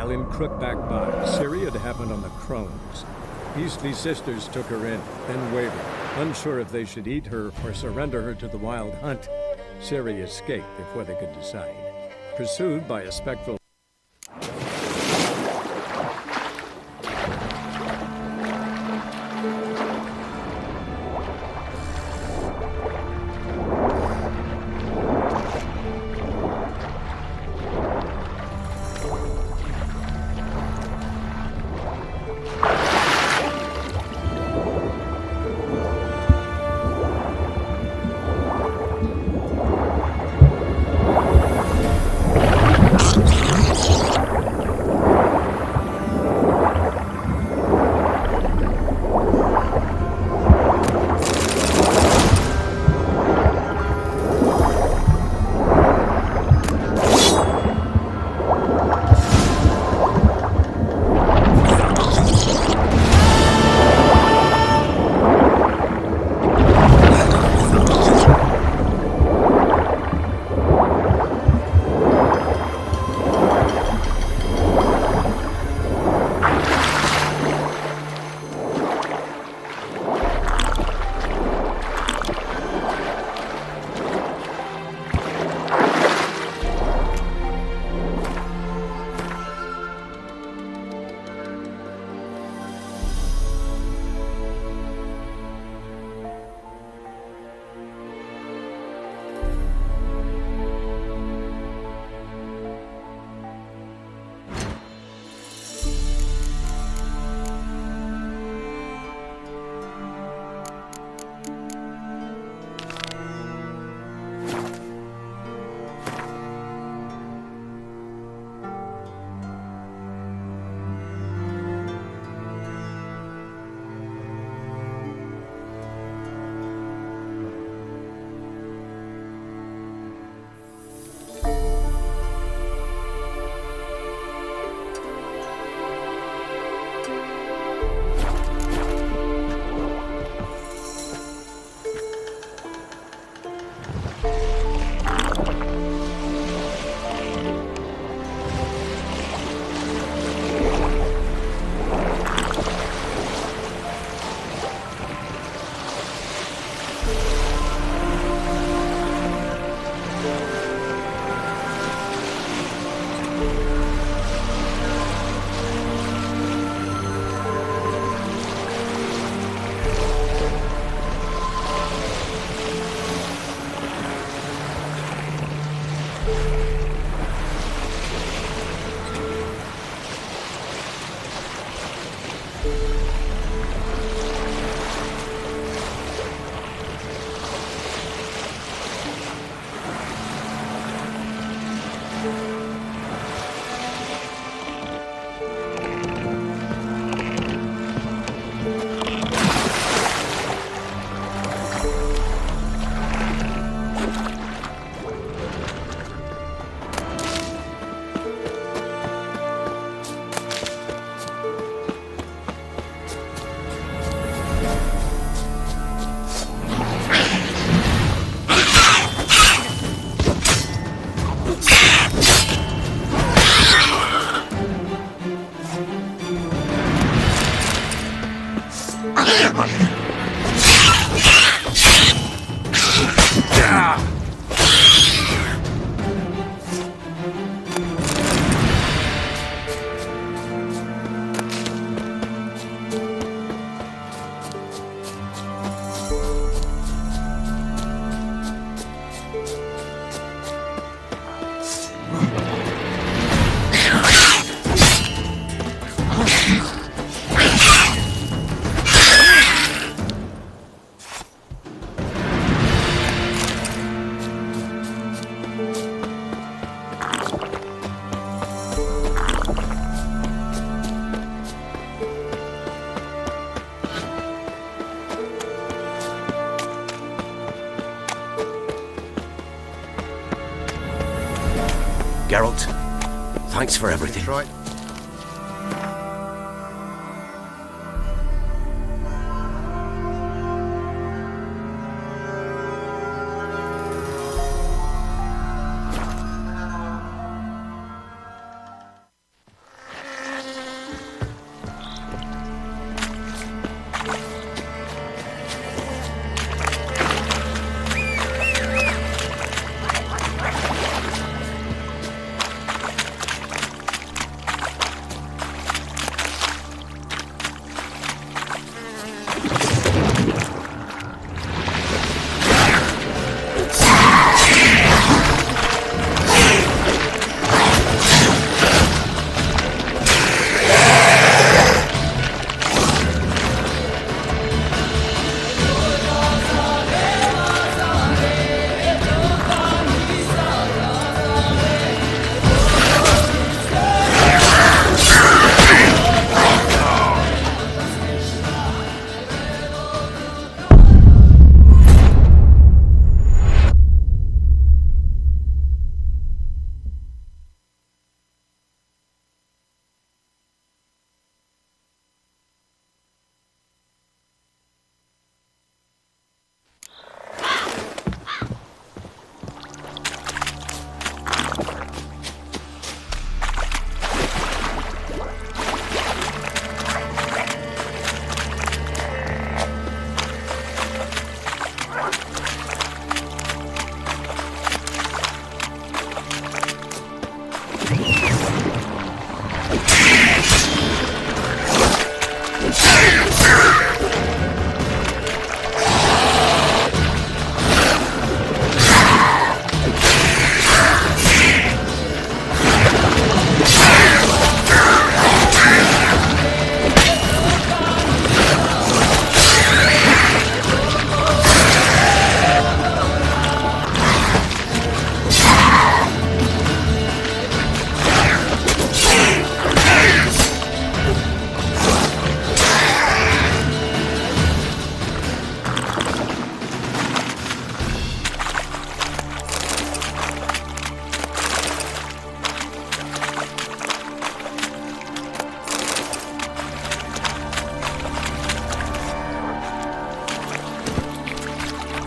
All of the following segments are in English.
While in Crookback Bog, Ciri had happened on the Crones. Beastly sisters took her in, then wavered, unsure if they should eat her or surrender her to the Wild Hunt. Ciri escaped before they could decide. Pursued by a spectral... Geralt, thanks for everything. That's right.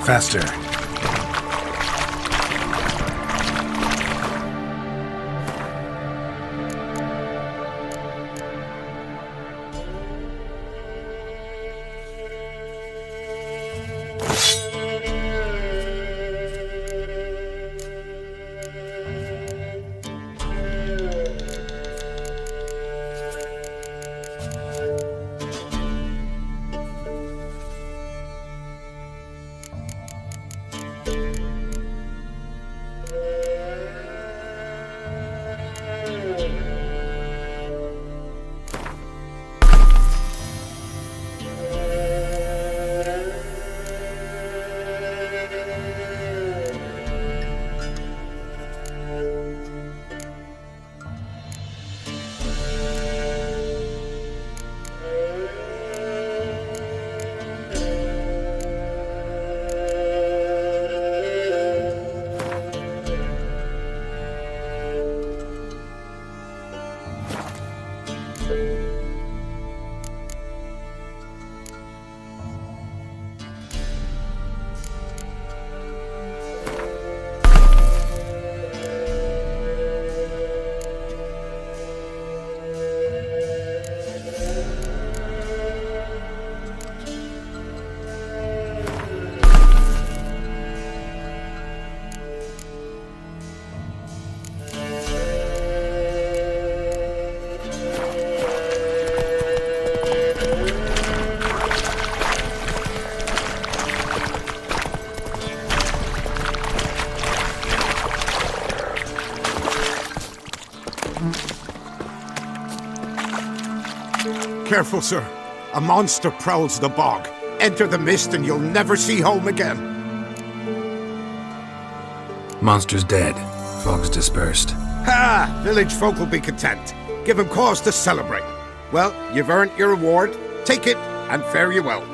faster. Careful, sir. A monster prowls the bog. Enter the mist and you'll never see home again. Monster's dead. Fog's dispersed. Ha! Village folk will be content. Give him cause to celebrate. Well, you've earned your reward. Take it, and fare you well.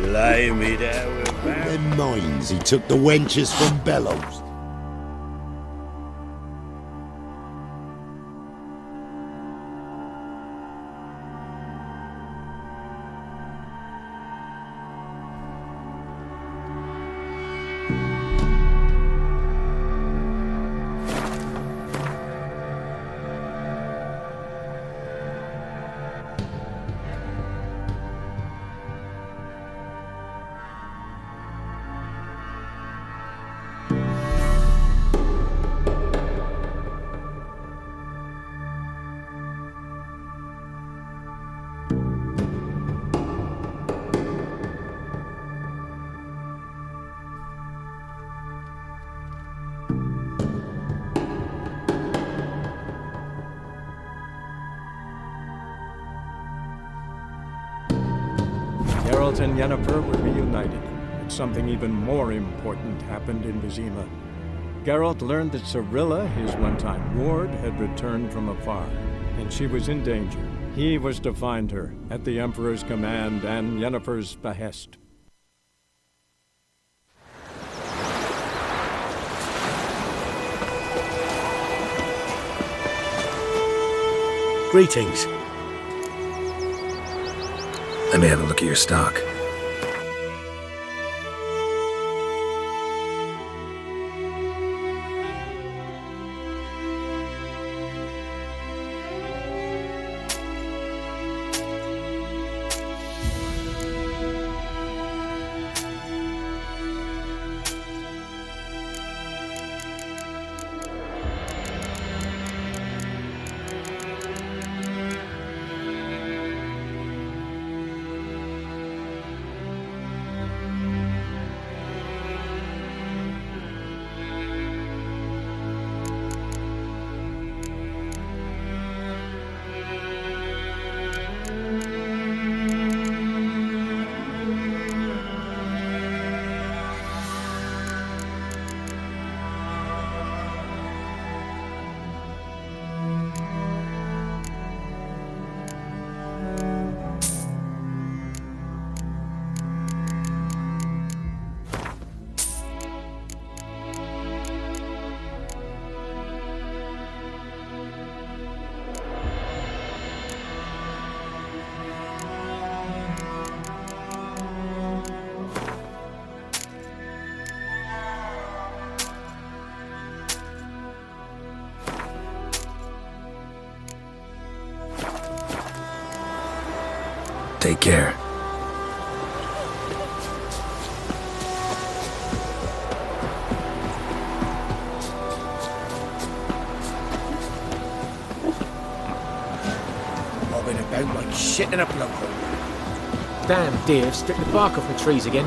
Blimey, there we're back. Them mines, he took the wenches from Bellows. Geralt and Yennefer were reunited, but something even more important happened in Vizima. Geralt learned that Cirilla, his one-time ward, had returned from afar, and she was in danger. He was to find her, at the Emperor's command and Yennefer's behest. Greetings. Let me have a look at your stock. Take care. Bobbing about like shit in a blowhole. Damn deer, stripped the bark off the trees again.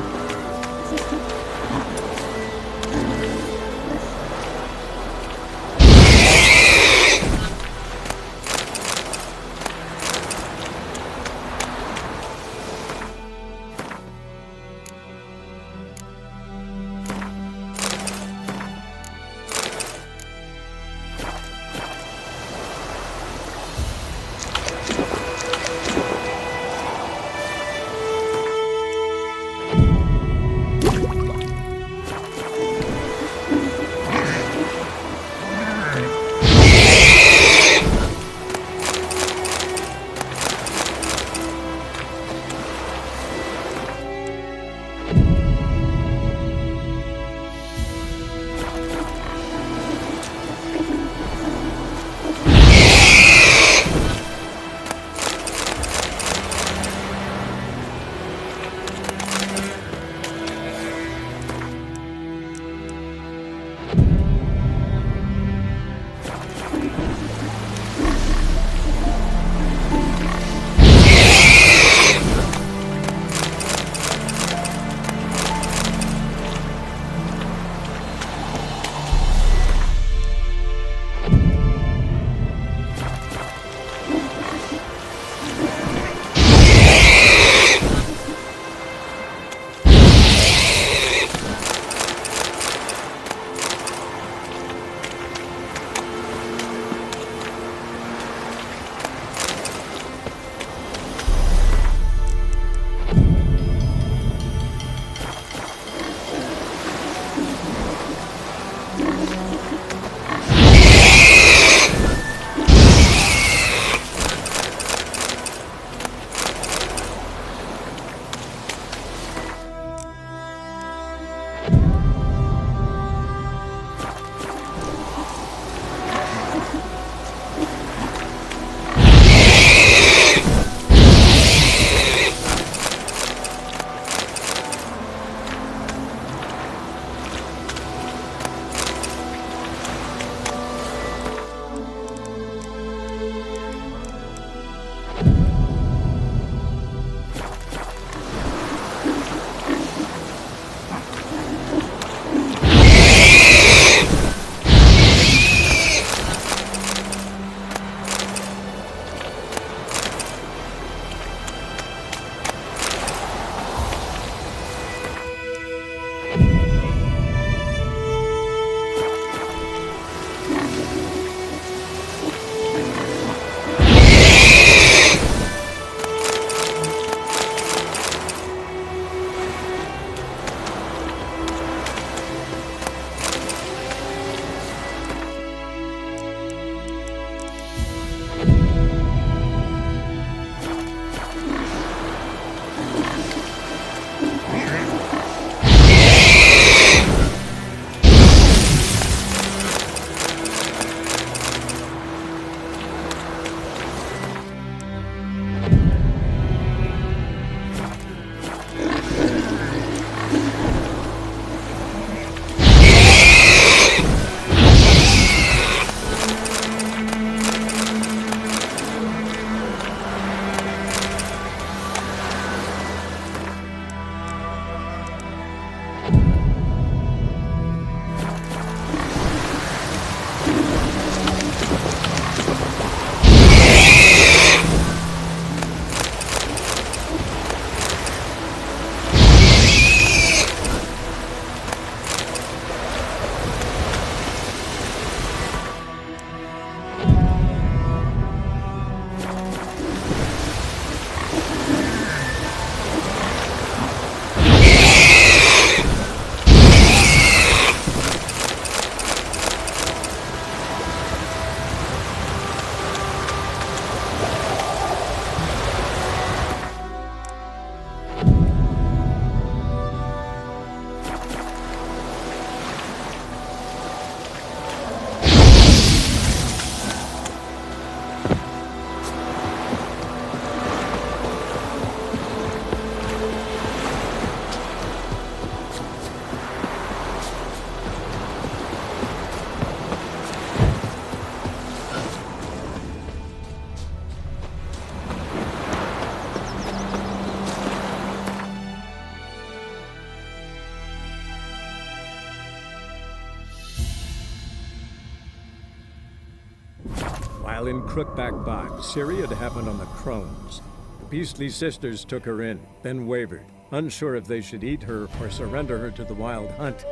While in Crookback Bog, Ciri had happened on the Crones. The Beastly Sisters took her in, then wavered, unsure if they should eat her or surrender her to the Wild Hunt.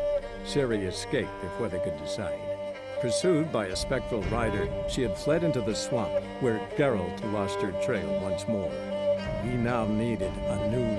Ciri escaped before they could decide. Pursued by a spectral rider, she had fled into the swamp, where Geralt lost her trail once more. He now needed a new...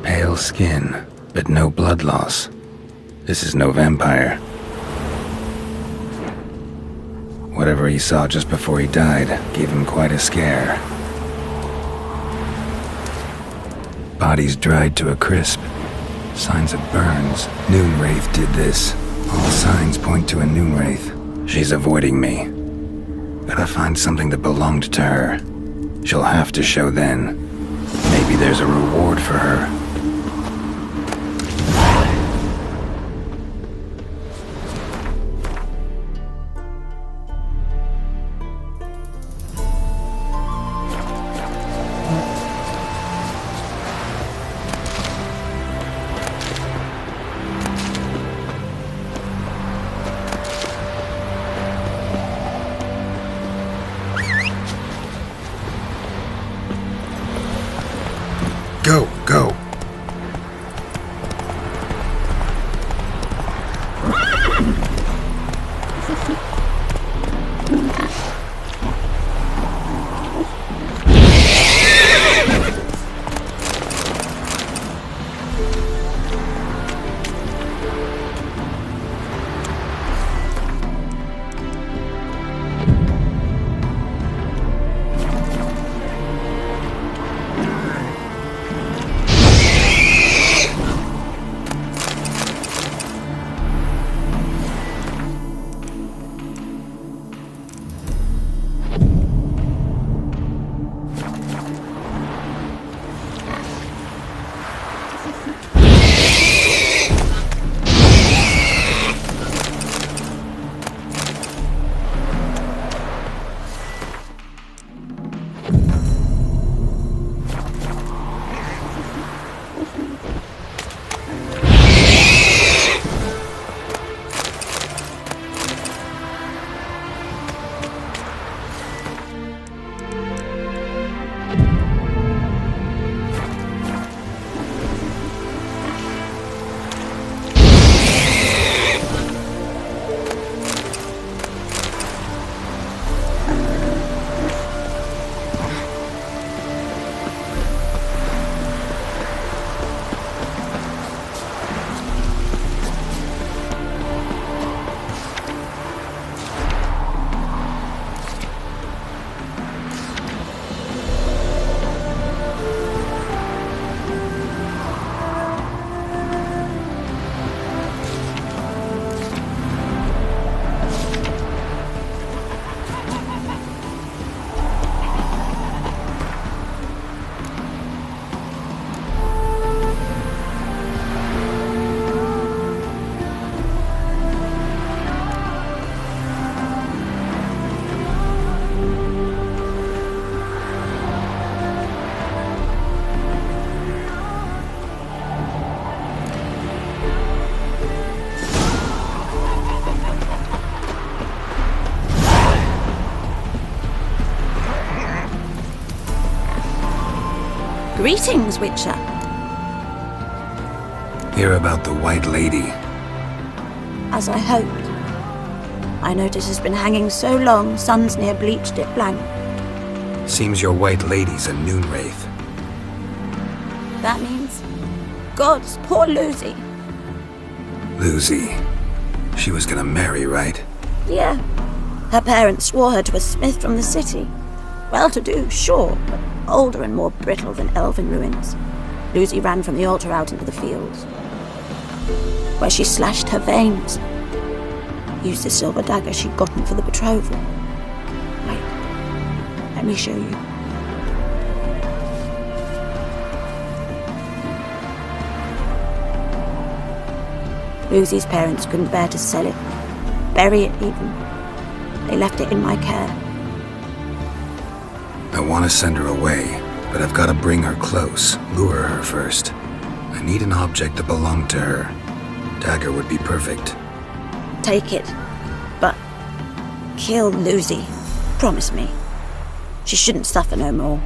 Pale skin, but no blood loss. This is no vampire. Whatever he saw just before he died gave him quite a scare. Body's dried to a crisp. Signs of burns. Noonwraith did this. All signs point to a Noonwraith. She's avoiding me. Gotta find something that belonged to her. She'll have to show then. Maybe there's a reward for her. Go, go. Greetings, Witcher. Hear about the White Lady. As I hoped. I notice it's been hanging so long, Sun's near bleached it blank. Seems your White Lady's a noon wraith. That means... Gods, poor Lucy. Lucy. She was gonna marry, right? Yeah. Her parents swore her to a smith from the city. Well-to-do, sure, but older and more brittle than elven ruins. Lucy ran from the altar out into the fields, where she slashed her veins. Used the silver dagger she'd gotten for the betrothal. Wait, let me show you. Lucy's parents couldn't bear to sell it, bury it even. They left it in my care. I want to send her away, but I've got to bring her close, lure her first. I need an object that belonged to her. Dagger would be perfect. Take it, but kill Lucy. Promise me. She shouldn't suffer no more.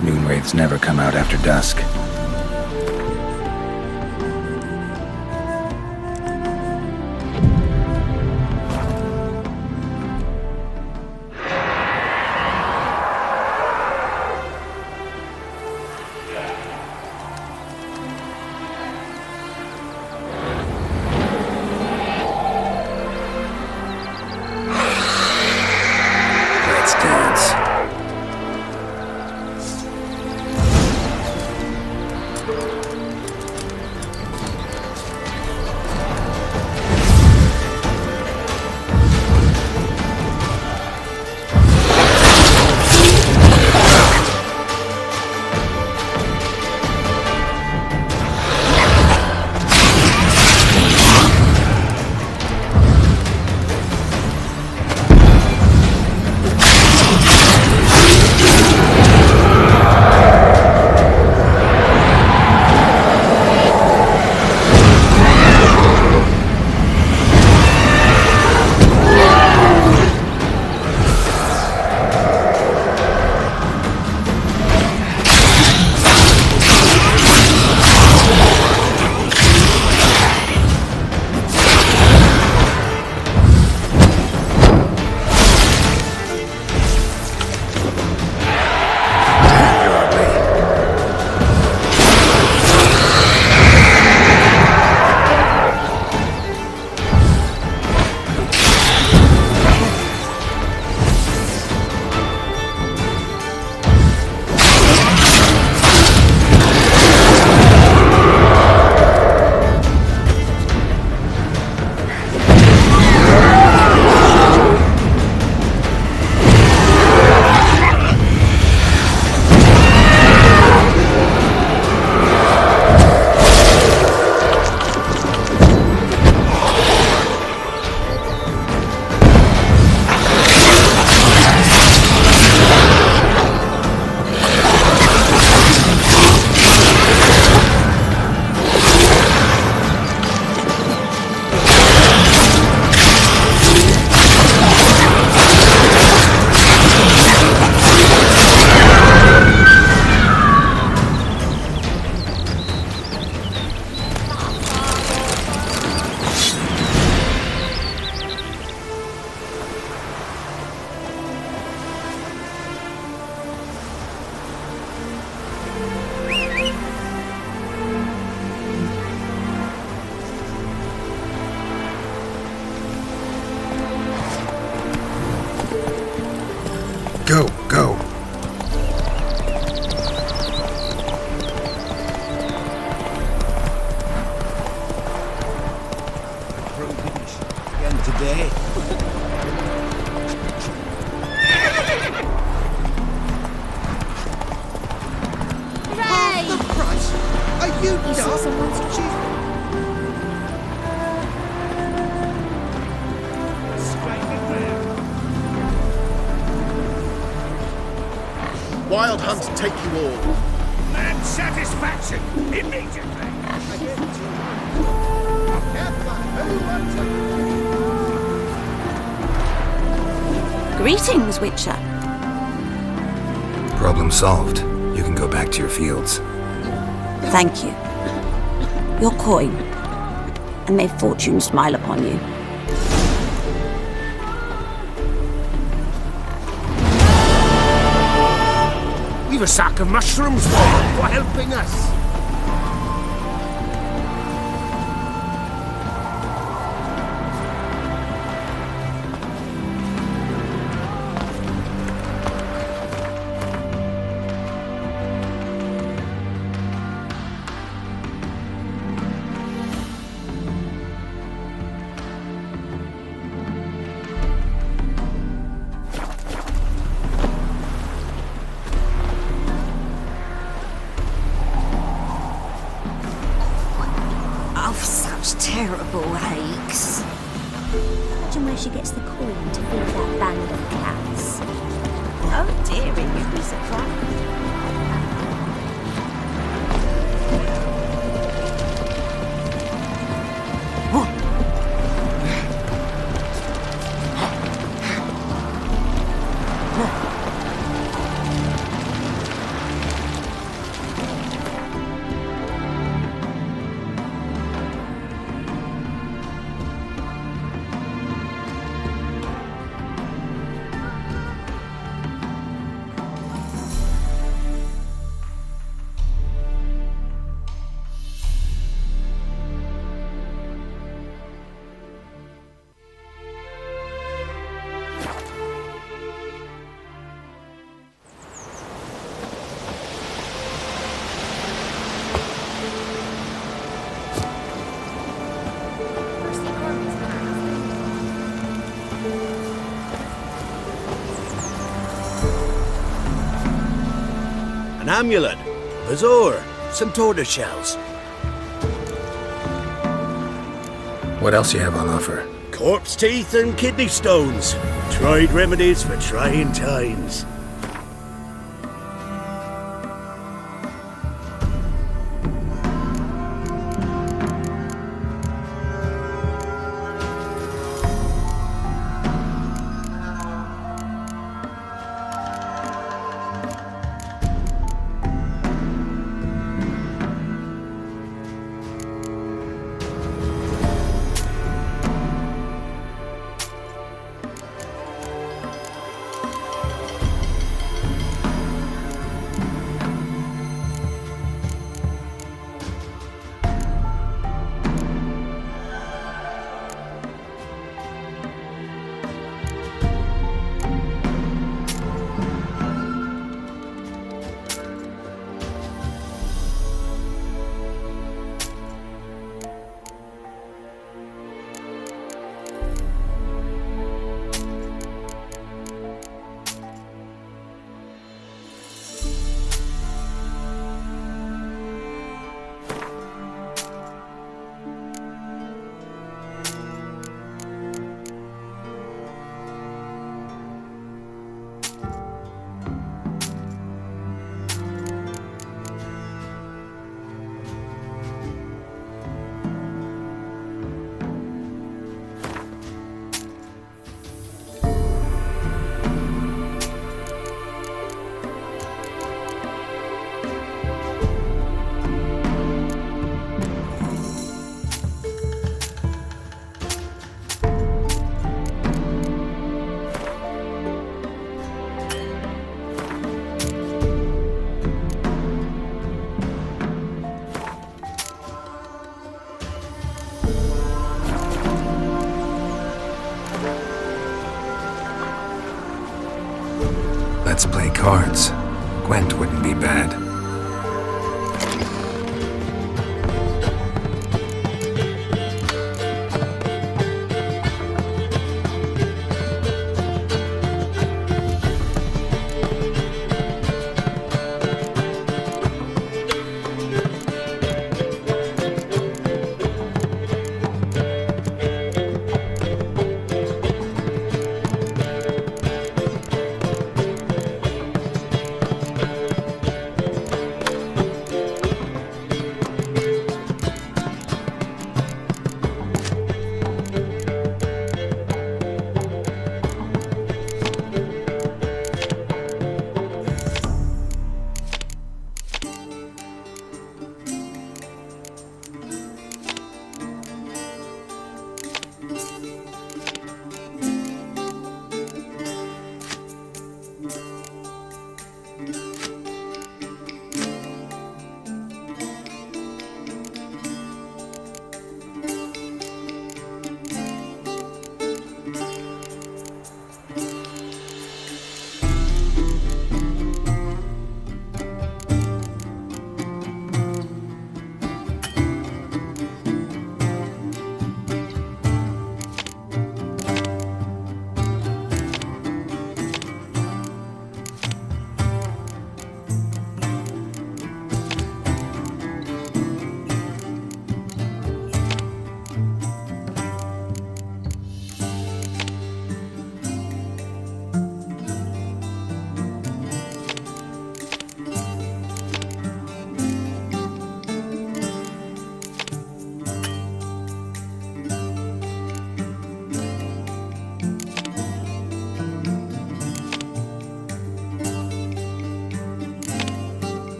Moonwraiths never come out after dusk. Let's dance. Go, go. Again today. Hooray! The price? Are you You saw someone's Wild Hunt take you all. And satisfaction, immediately! Greetings, Witcher. Problem solved. You can go back to your fields. Thank you. Your coin. And may fortune smile upon you. We've a sack of mushrooms for helping us. terrible aches. Imagine where she gets the coin to feed that band of cats. Oh dear, it would be surprised. an amulet, bazaar, some tortoise shells. What else you have on offer? Corpse teeth and kidney stones. Tried remedies for trying times. Let's play cards. Gwent wouldn't be bad.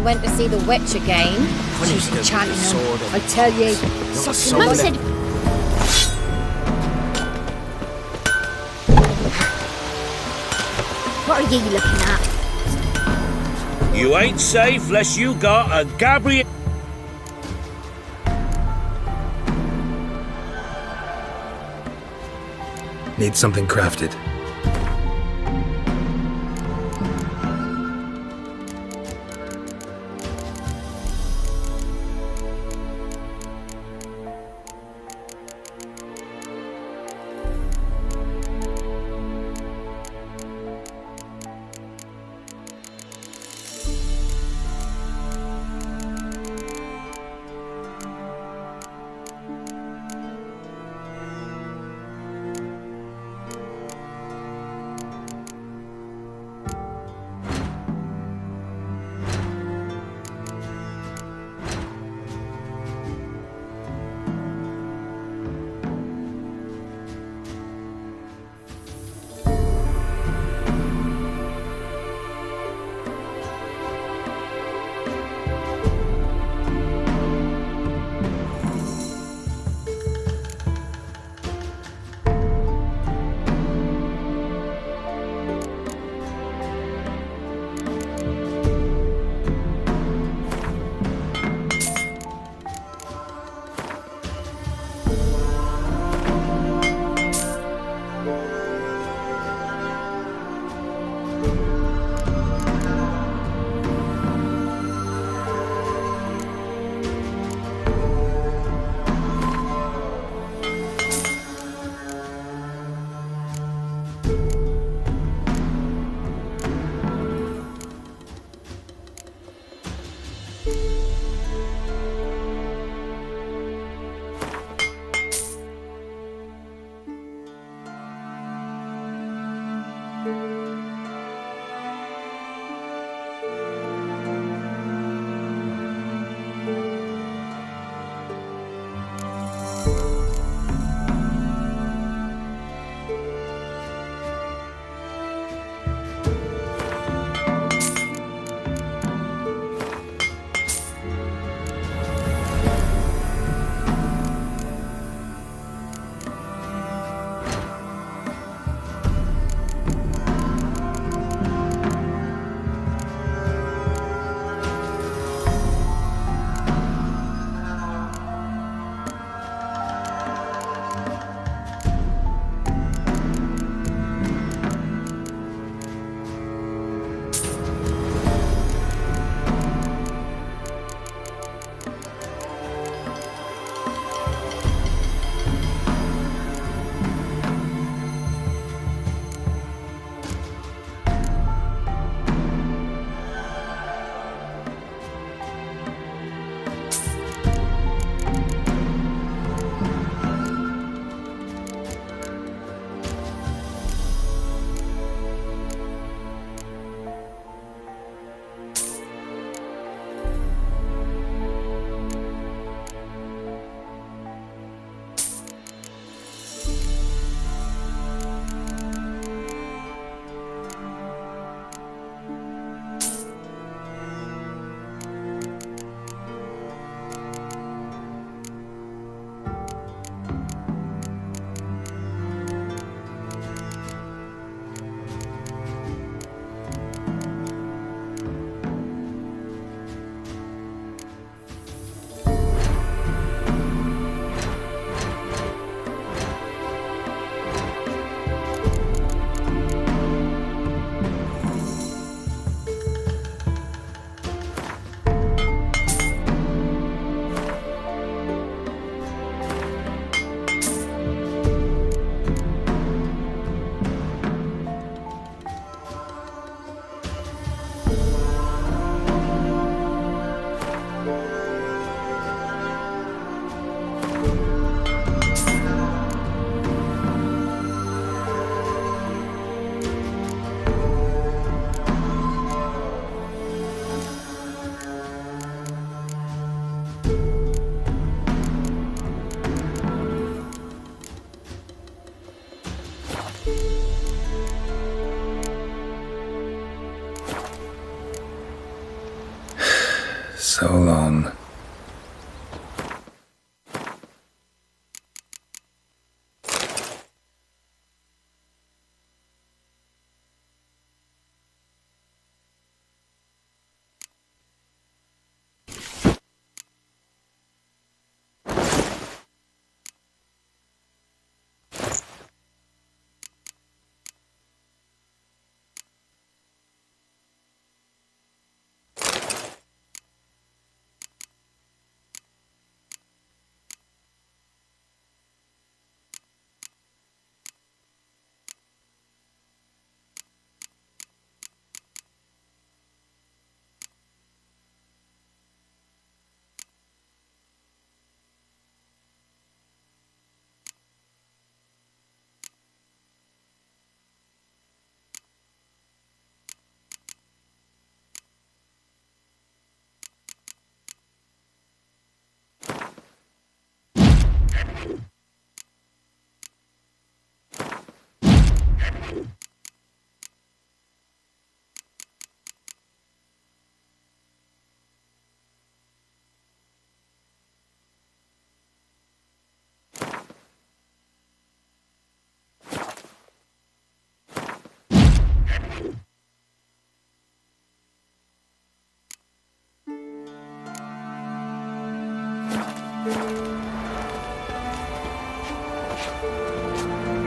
went to see the witch again. She's enchanting him. I tell you. Mum said... What are you looking at? You ain't safe unless you got a Gabriel. Need something crafted.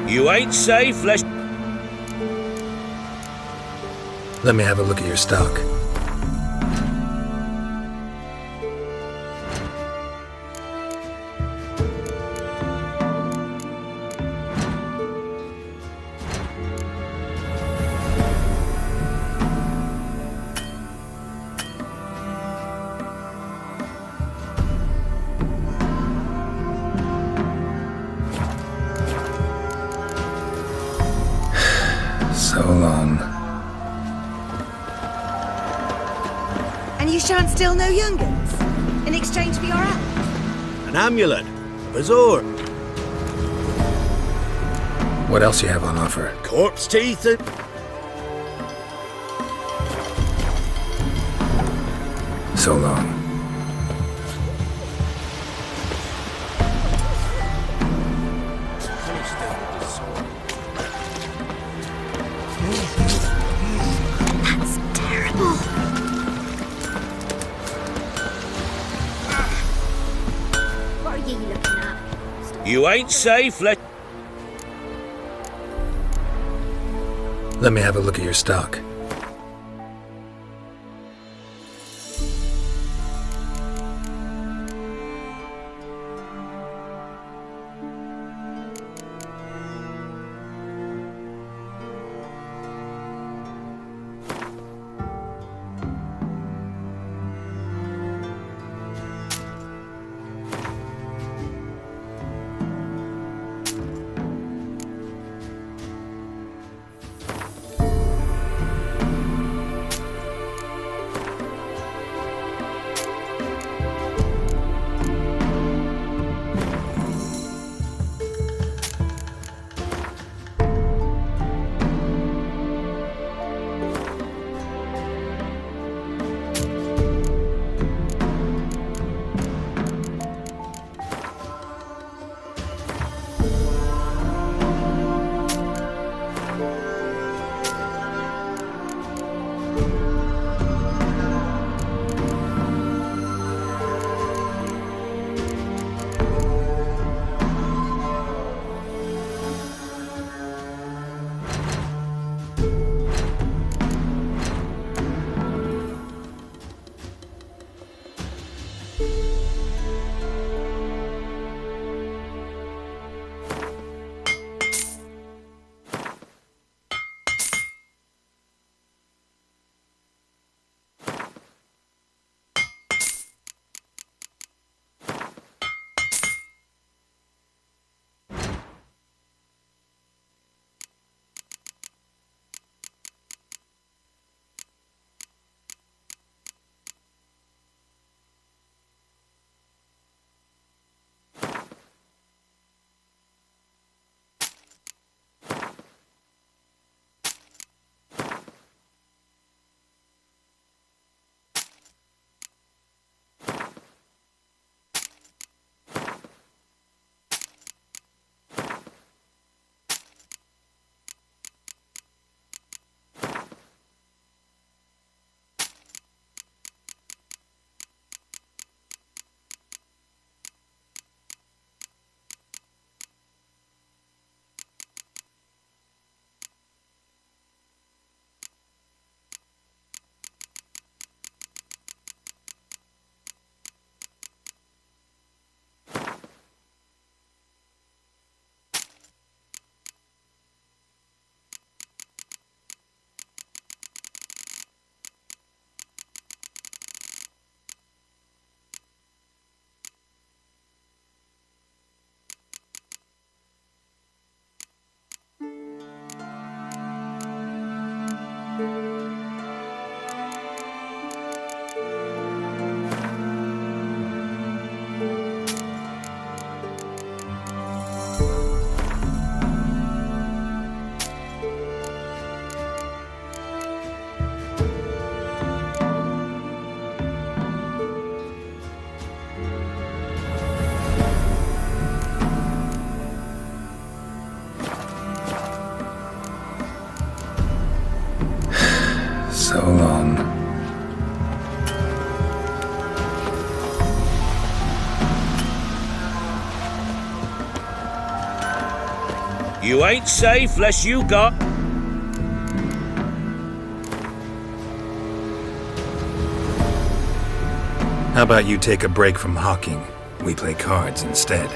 You ain't safe, let's... Let me have a look at your stock. So long. And you shan't steal no young'uns in exchange for your help? An amulet. A bazaar. What else you have on offer? Corpse teeth and... So long. That's terrible. What are you looking at? You ain't safe, let... Let me have a look at your stock. You ain't safe less you got... How about you take a break from hawking? We play cards instead.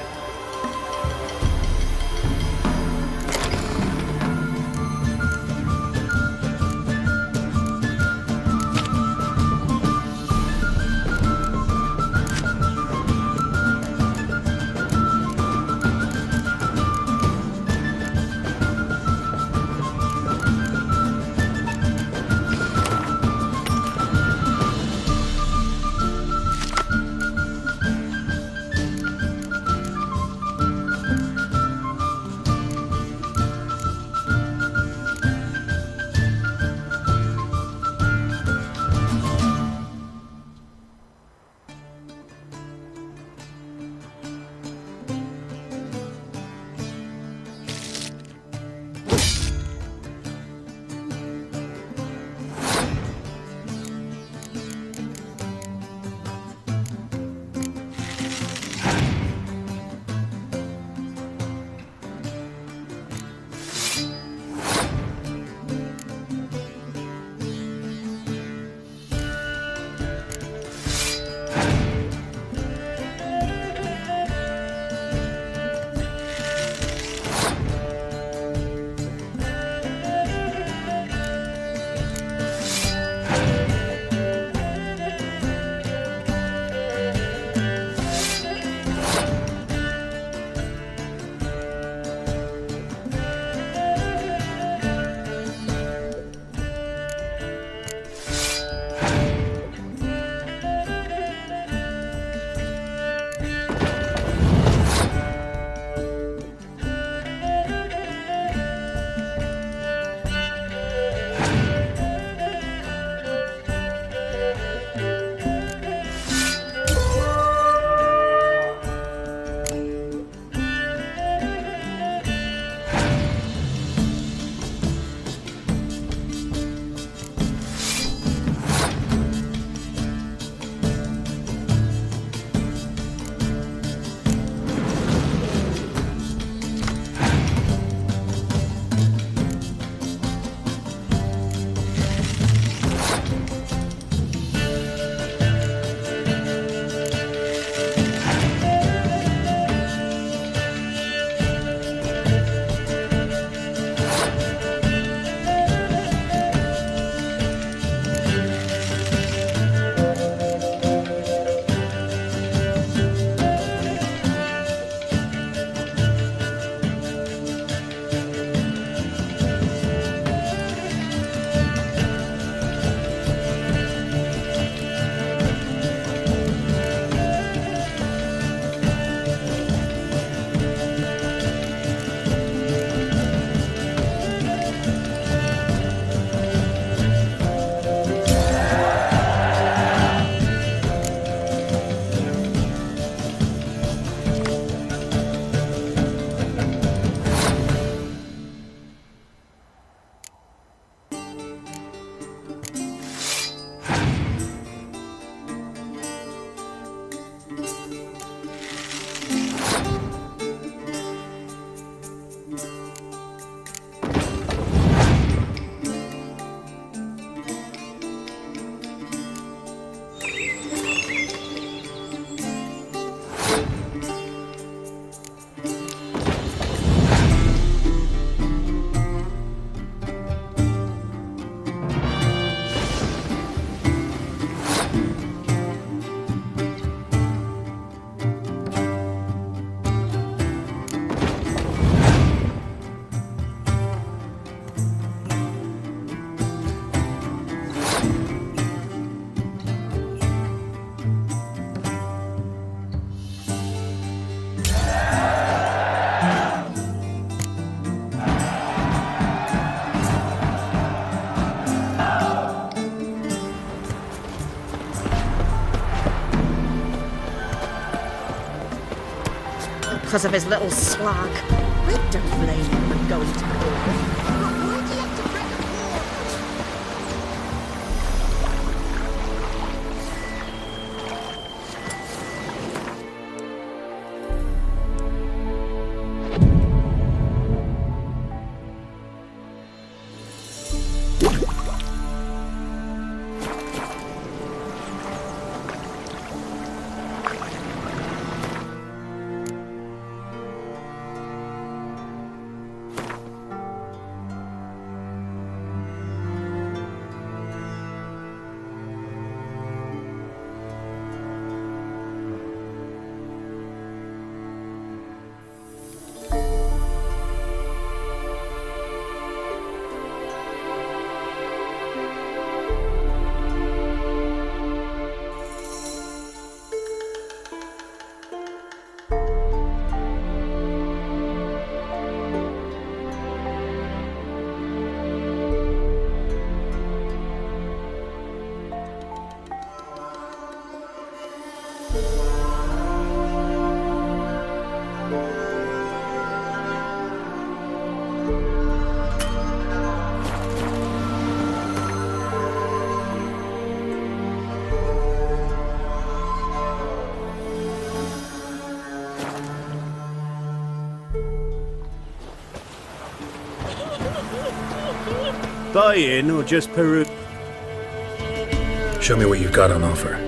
because of his little slag. I don't blame him for going to court. Buy in or just peruse? Show me what you've got on offer.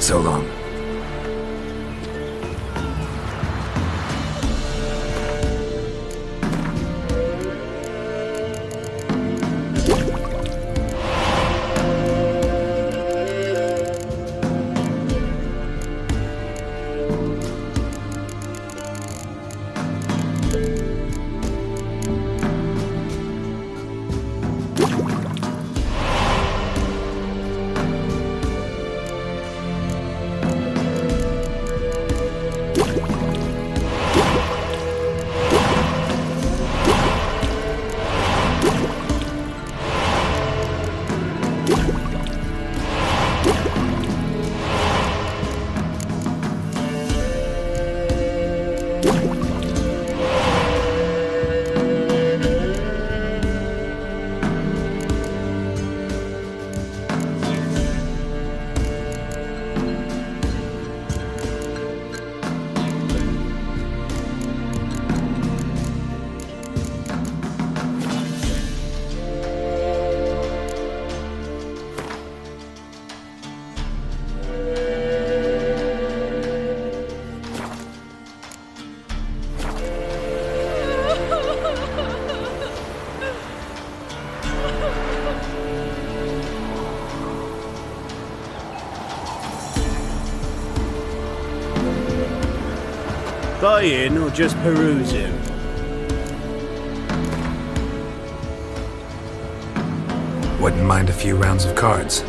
So long. Buy in or just perusing? Wouldn't mind a few rounds of cards.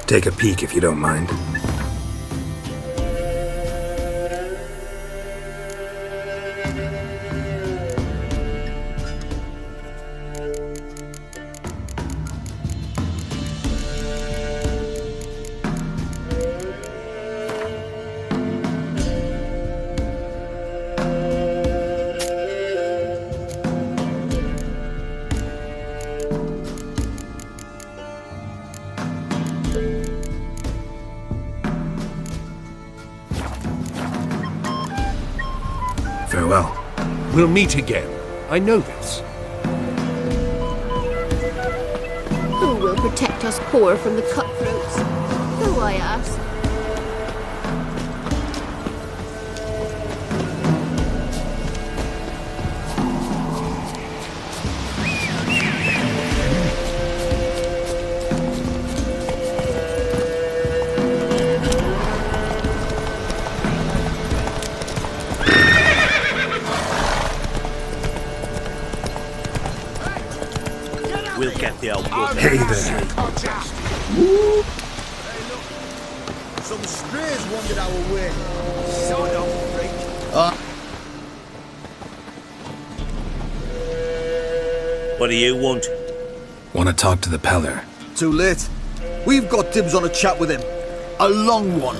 Take a peek if you don't mind. Farewell. We'll meet again. I know this. Who will protect us poor from the cutthroats? Who, I ask? We'll get the old woman. Hey there. Some strays wandered our way. Son of a freak. What do you want? Want to talk to the Peller? Too late. We've got dibs on a chat with him. A long one.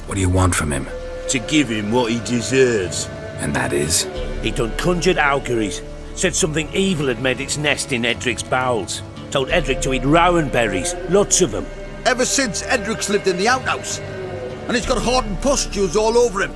What do you want from him? To give him what he deserves. And that is? He done conjured auguries. Said something evil had made its nest in Edric's bowels. Told Edric to eat rowan berries. Lots of them. Ever since Edric's lived in the outhouse. And he's got hardened pustules all over him.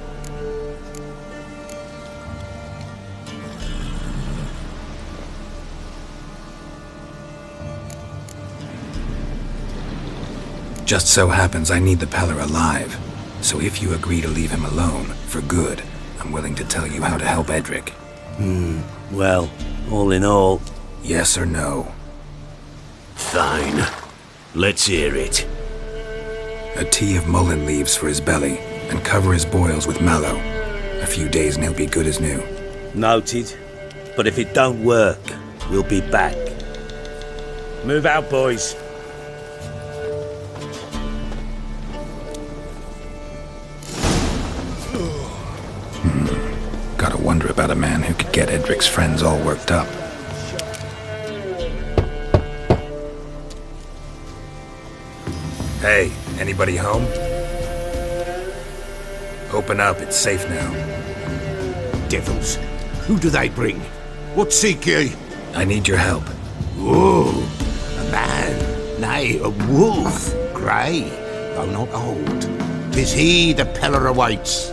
Just so happens I need the Peller alive. So if you agree to leave him alone, for good, I'm willing to tell you how to help Edric. Well, all in all... Yes or no? Fine. Let's hear it. A tea of mullein leaves for his belly, and cover his boils with mallow. A few days and he'll be good as new. Noted. But if it don't work, we'll be back. Move out, boys. Gotta wonder about a man who could get Edric's friends all worked up. Hey, anybody home? Open up, it's safe now. Devils. Who do they bring? What seek ye? I need your help. Oh, a man. Nay, a wolf. Grey, though not old. 'Tis he the Peller awaits.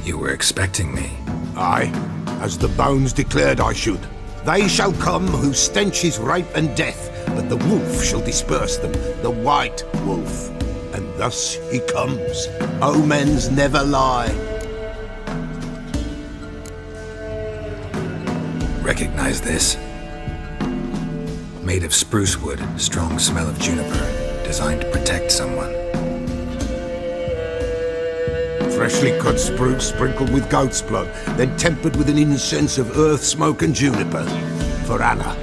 You were expecting me. Aye, as the bones declared I should. They shall come whose stench is rape and death, but the wolf shall disperse them, the white wolf. And thus he comes. Omens never lie. Recognize this? Made of spruce wood, strong smell of juniper, designed to protect someone. Freshly cut spruce sprinkled with goat's blood, then tempered with an incense of earth, smoke and juniper. For Anna,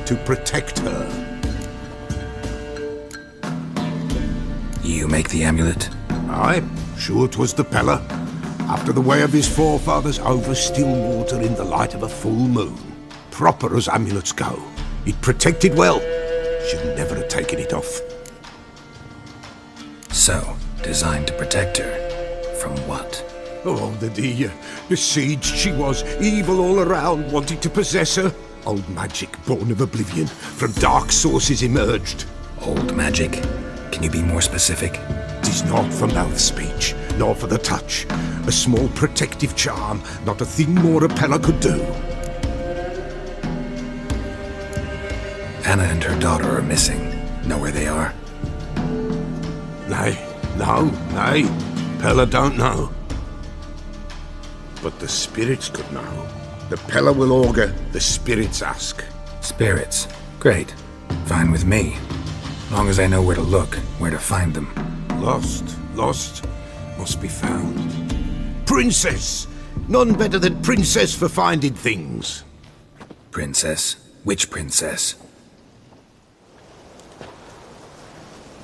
to protect her. You make the amulet? Aye, sure 'twas the Peller. After the way of his forefathers, over still water in the light of a full moon. Proper as amulets go. It protected well. Should never have taken it off. So, designed to protect her. From what? Oh, the dear. Besieged she was, evil all around, wanting to possess her. Old magic, born of oblivion, from dark sources emerged. Old magic? Can you be more specific? 'Tis not for mouth speech, nor for the touch. A small protective charm, not a thing more a Peller could do. Anna and her daughter are missing. Know where they are? Nay, no, nay. Peller don't know. but the spirits could know. The Peller will augur, the spirits ask. Spirits. Great. Fine with me. Long as I know where to look, where to find them. Lost, must be found. Princess! None better than Princess for finding things. Princess? Which princess?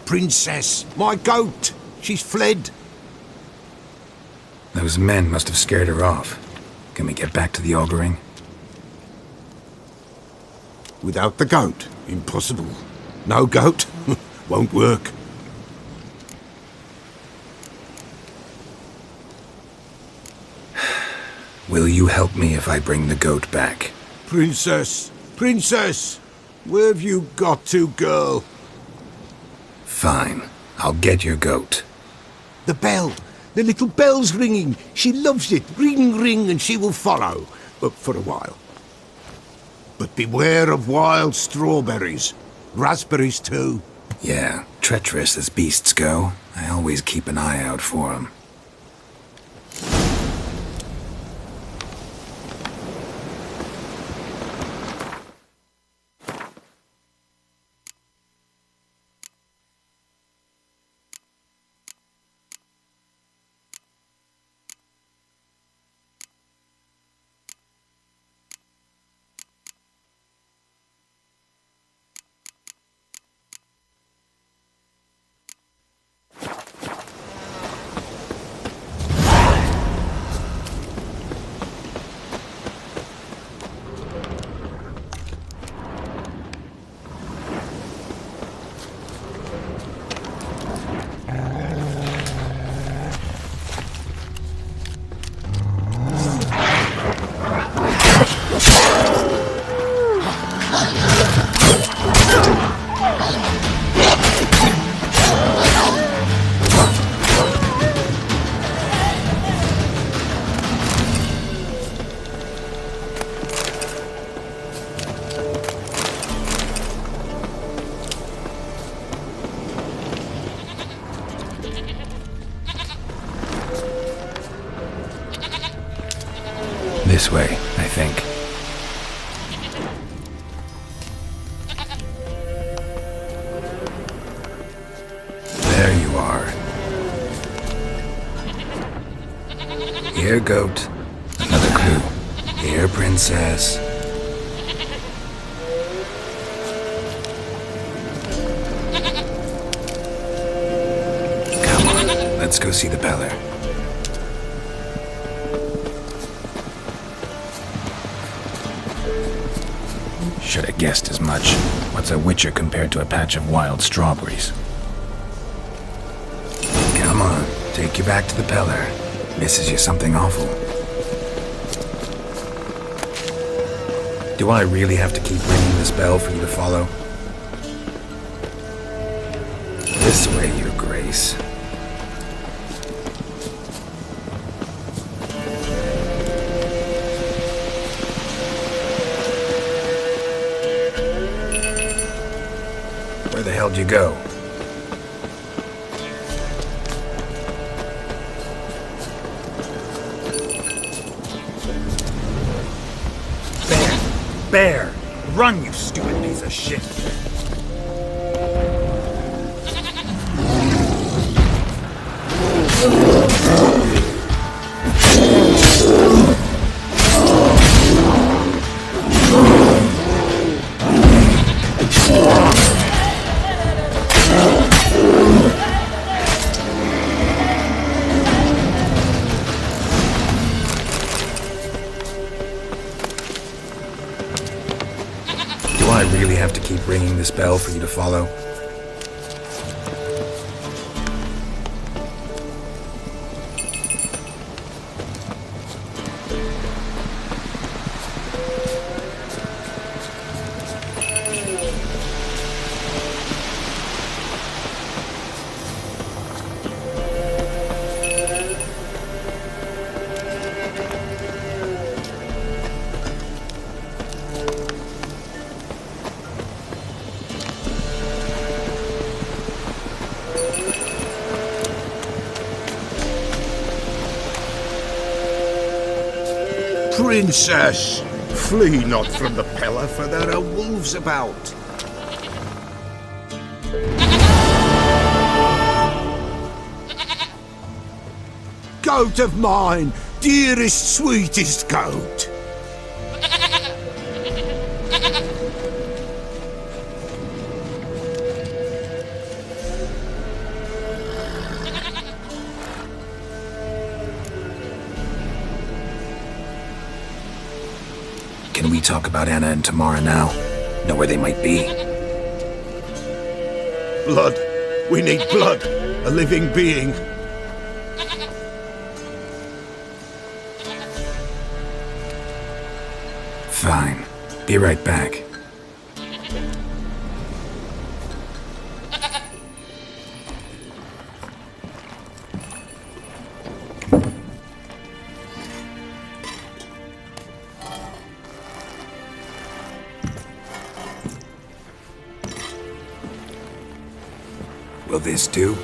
Princess! My goat! She's fled! Those men must have scared her off. Can we get back to the auguring? Without the goat? Impossible. No goat? Won't work. Will you help me if I bring the goat back? Princess! Princess! Where have you got to, girl? Fine. I'll get your goat. The bell! The little bell's ringing! She loves it! Ring, ring, and she will follow. But for a while. But beware of wild strawberries. Raspberries, too. Yeah, treacherous as beasts go. I always keep an eye out for them. This way, I think. There you are. Here, goat. Another clue. Here, princess. Come on, let's go see the Peller. Should have guessed as much. What's a witcher compared to a patch of wild strawberries? Come on, take you back to the Peller. Misses you something awful. Do I really have to keep ringing this bell for you to follow? This way, Your Grace. Where the hell'd you go? Bear! Run, you stupid piece of shit! I really have to keep ringing this bell for you to follow? Princess, flee not from the Pella, for there are wolves about. Goat of mine, dearest, sweetest goat. Can we talk about Anna and Tamara now? Know where they might be? Blood. We need blood. A living being. Fine. Be right back. Will this do?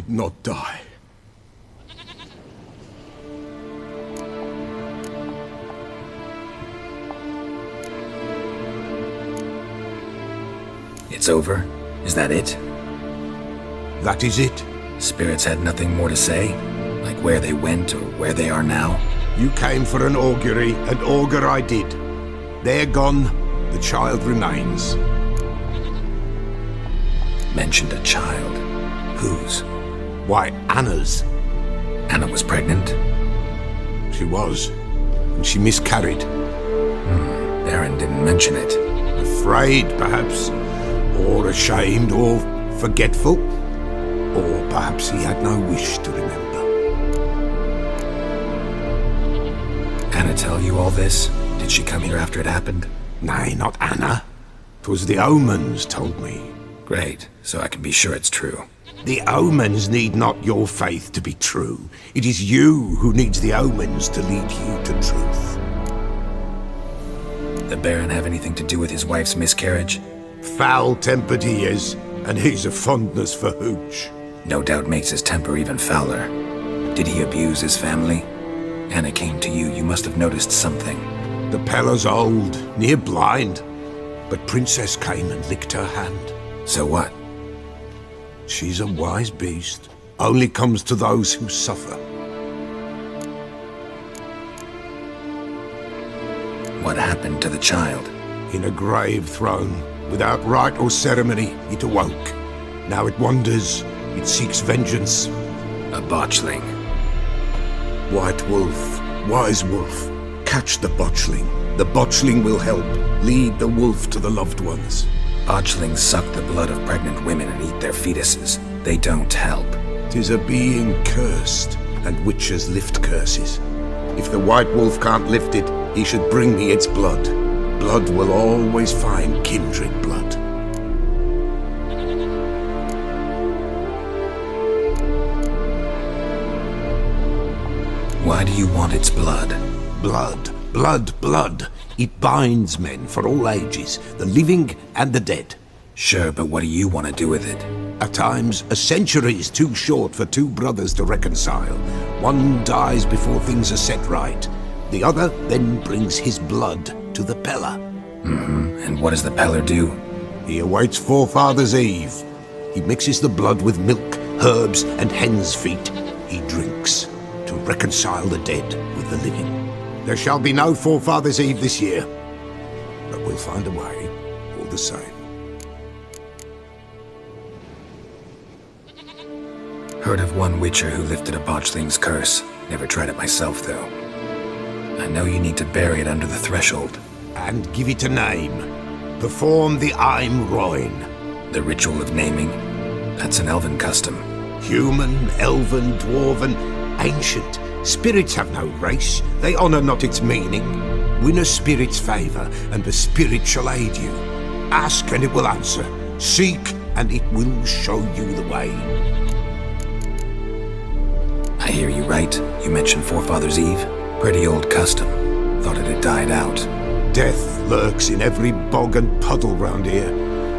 Not die. It's over? Is that it? That is it. Spirits had nothing more to say? Like where they went or where they are now? You came for an augury, and augur I did. They're gone, the child remains. Mentioned a child. Whose? Why, Anna's. Anna was pregnant? She was, and she miscarried. Baron didn't mention it. Afraid, perhaps, or ashamed, or forgetful. Or perhaps he had no wish to remember. Anna tell you all this? Did she come here after it happened? Nay, not Anna. 'Twas the omens told me. Great, so I can be sure it's true. The omens need not your faith to be true. It is you who needs the omens to lead you to truth. The Baron have anything to do with his wife's miscarriage? Foul-tempered he is, and he's a fondness for hooch. No doubt makes his temper even fouler. Did he abuse his family? Anna came to you, you must have noticed something. The Pella's old, near blind, but Princess came and licked her hand. So what? She's a wise beast. Only comes to those who suffer. What happened to the child? In a grave thrown. Without rite or ceremony, it awoke. Now it wanders. It seeks vengeance. A botchling. White wolf. Wise wolf. Catch the botchling. The botchling will help. Lead the wolf to the loved ones. Botchlings suck the blood of pregnant women and eat their fetuses. They don't help. 'Tis a being cursed, and witches lift curses. If the white wolf can't lift it, he should bring me its blood. Blood will always find kindred blood. Why do you want its blood? Blood, blood, blood. It binds men for all ages, the living and the dead. Sure, but what do you want to do with it? At times, a century is too short for two brothers to reconcile. One dies before things are set right. The other then brings his blood to the Pella. And what does the Peller do? He awaits Forefathers' Eve. He mixes the blood with milk, herbs, and hen's feet. He drinks to reconcile the dead with the living. There shall be no Forefathers' Eve this year. But but we'll find a way, all the same. Heard of one witcher who lifted a botchling's curse. Never tried it myself, though. I know you need to bury it under the threshold. And give it a name. Perform the Aim Roin. The ritual of naming? That's an elven custom. Human, elven, dwarven, ancient. Spirits have no race. They honour not its meaning. Win a spirit's favour, and the spirit shall aid you. Ask, and it will answer. Seek, and it will show you the way. I hear you right. You mentioned Forefathers' Eve. Pretty old custom. Thought it had died out. Death lurks in every bog and puddle round here.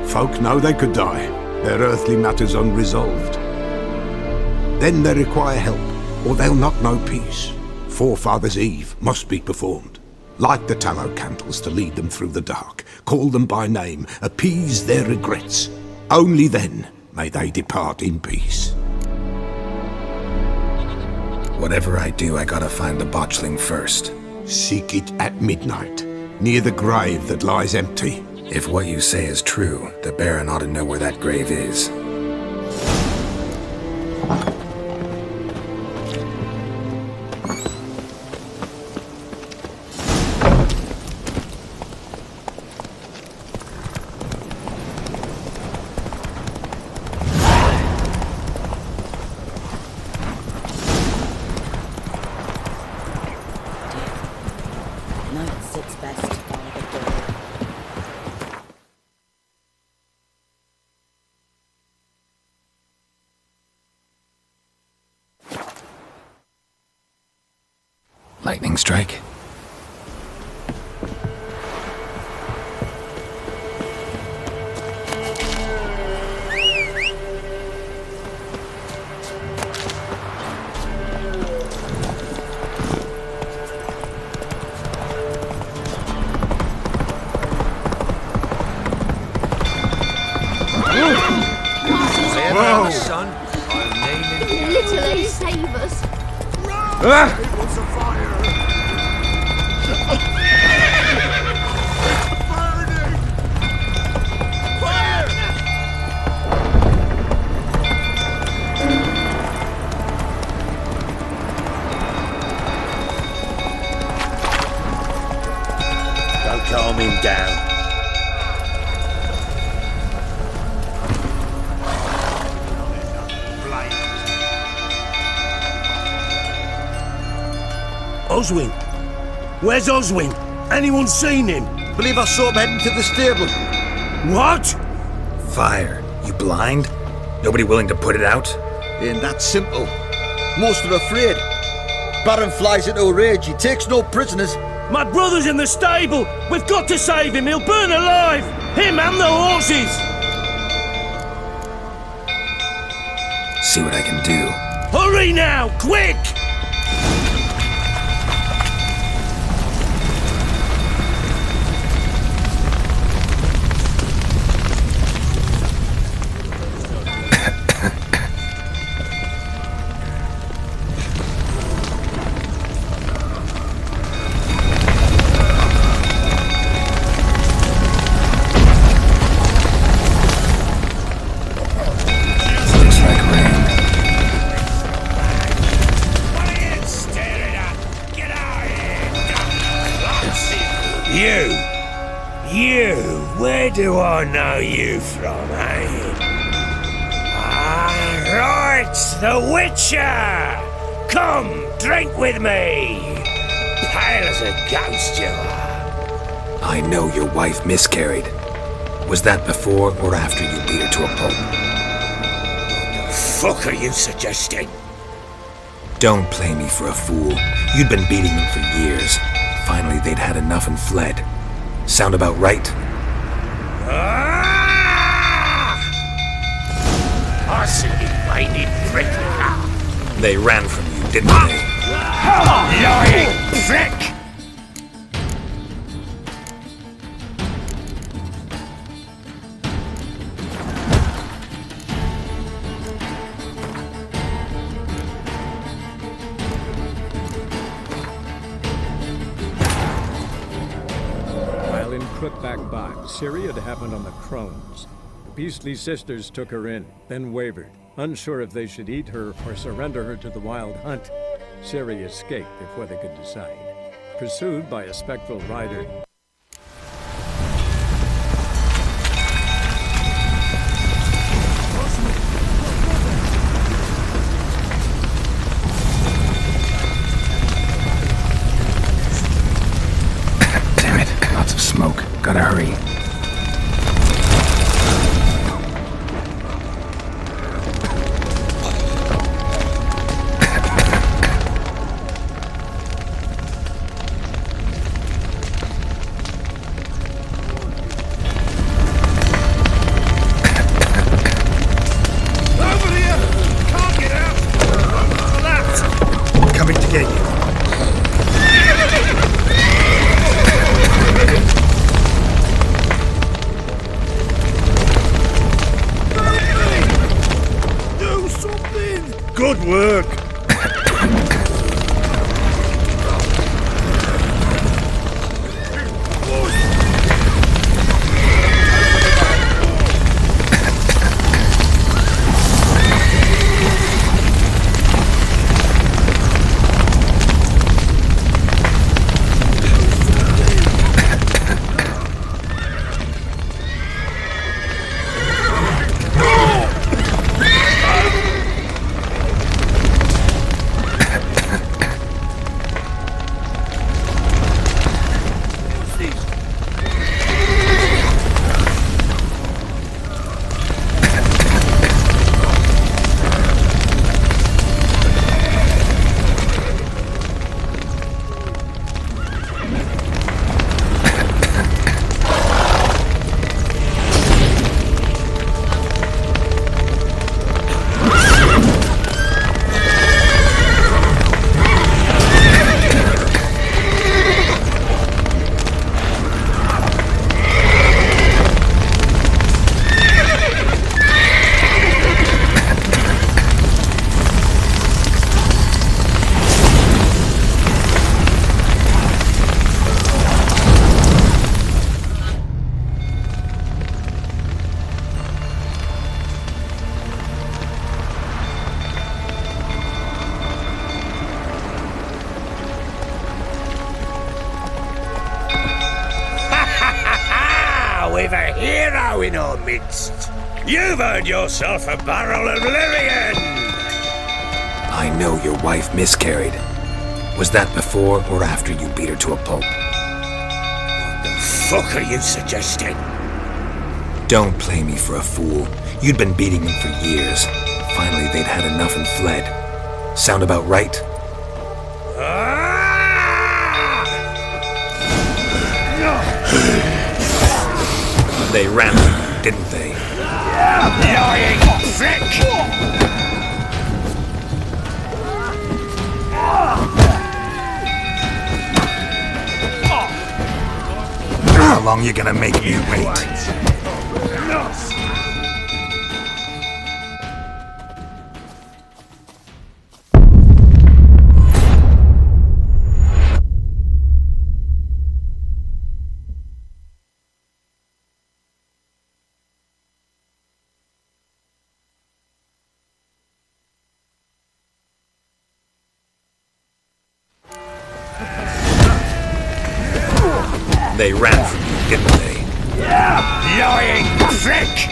Folk know they could die, their earthly matters unresolved. Then they require help, or they'll not know peace. Forefathers' Eve must be performed. Light the tallow candles to lead them through the dark. Call them by name, appease their regrets. Only then may they depart in peace. Whatever I do, I gotta find the botchling first. Seek it at midnight, near the grave that lies empty. If what you say is true, the Baron ought to know where that grave is. Lightning strike. Whoa, son! Little Ace, save us! Don't calm him down. Oswin? Where's Oswin? Anyone seen him? Believe I saw him heading to the stable. What? Fire. You blind? Nobody willing to put it out? Ain't that simple. Most are afraid. Baron flies into a rage. He takes no prisoners. My brother's in the stable. We've got to save him. He'll burn alive. Him and the horses. See what I can do. Hurry now, quick! Where do I know you from, eh? Ah, right, the Witcher! Come, drink with me! Pale as a ghost you are. I know your wife miscarried. Was that before or after you beat her to a pulp? What the fuck are you suggesting? Don't play me for a fool. You'd been beating them for years. Finally, they'd had enough and fled. Sound about right? I see you mighty prick. They ran from you, didn't they? Lying prick! While in Crookback back by, Ciri had happened on the Crones. The beastly sisters took her in, then wavered, unsure if they should eat her or surrender her to the Wild Hunt. Ciri escaped before they could decide. Pursued by a spectral rider, Smoke. Gotta hurry. Over here! Can't get out! That! Coming to get you. Good work! We've a hero in our midst. You've earned yourself a barrel of Lyrian! I know your wife miscarried. Was that before or after you beat her to a pulp? What the fuck are you suggesting? Don't play me for a fool. You'd been beating them for years. Finally, they'd had enough and fled. Sound about right? They ran from you, didn't they? Lying prick! How long you gonna make me wait? They ran from you, didn't they? Lying prick!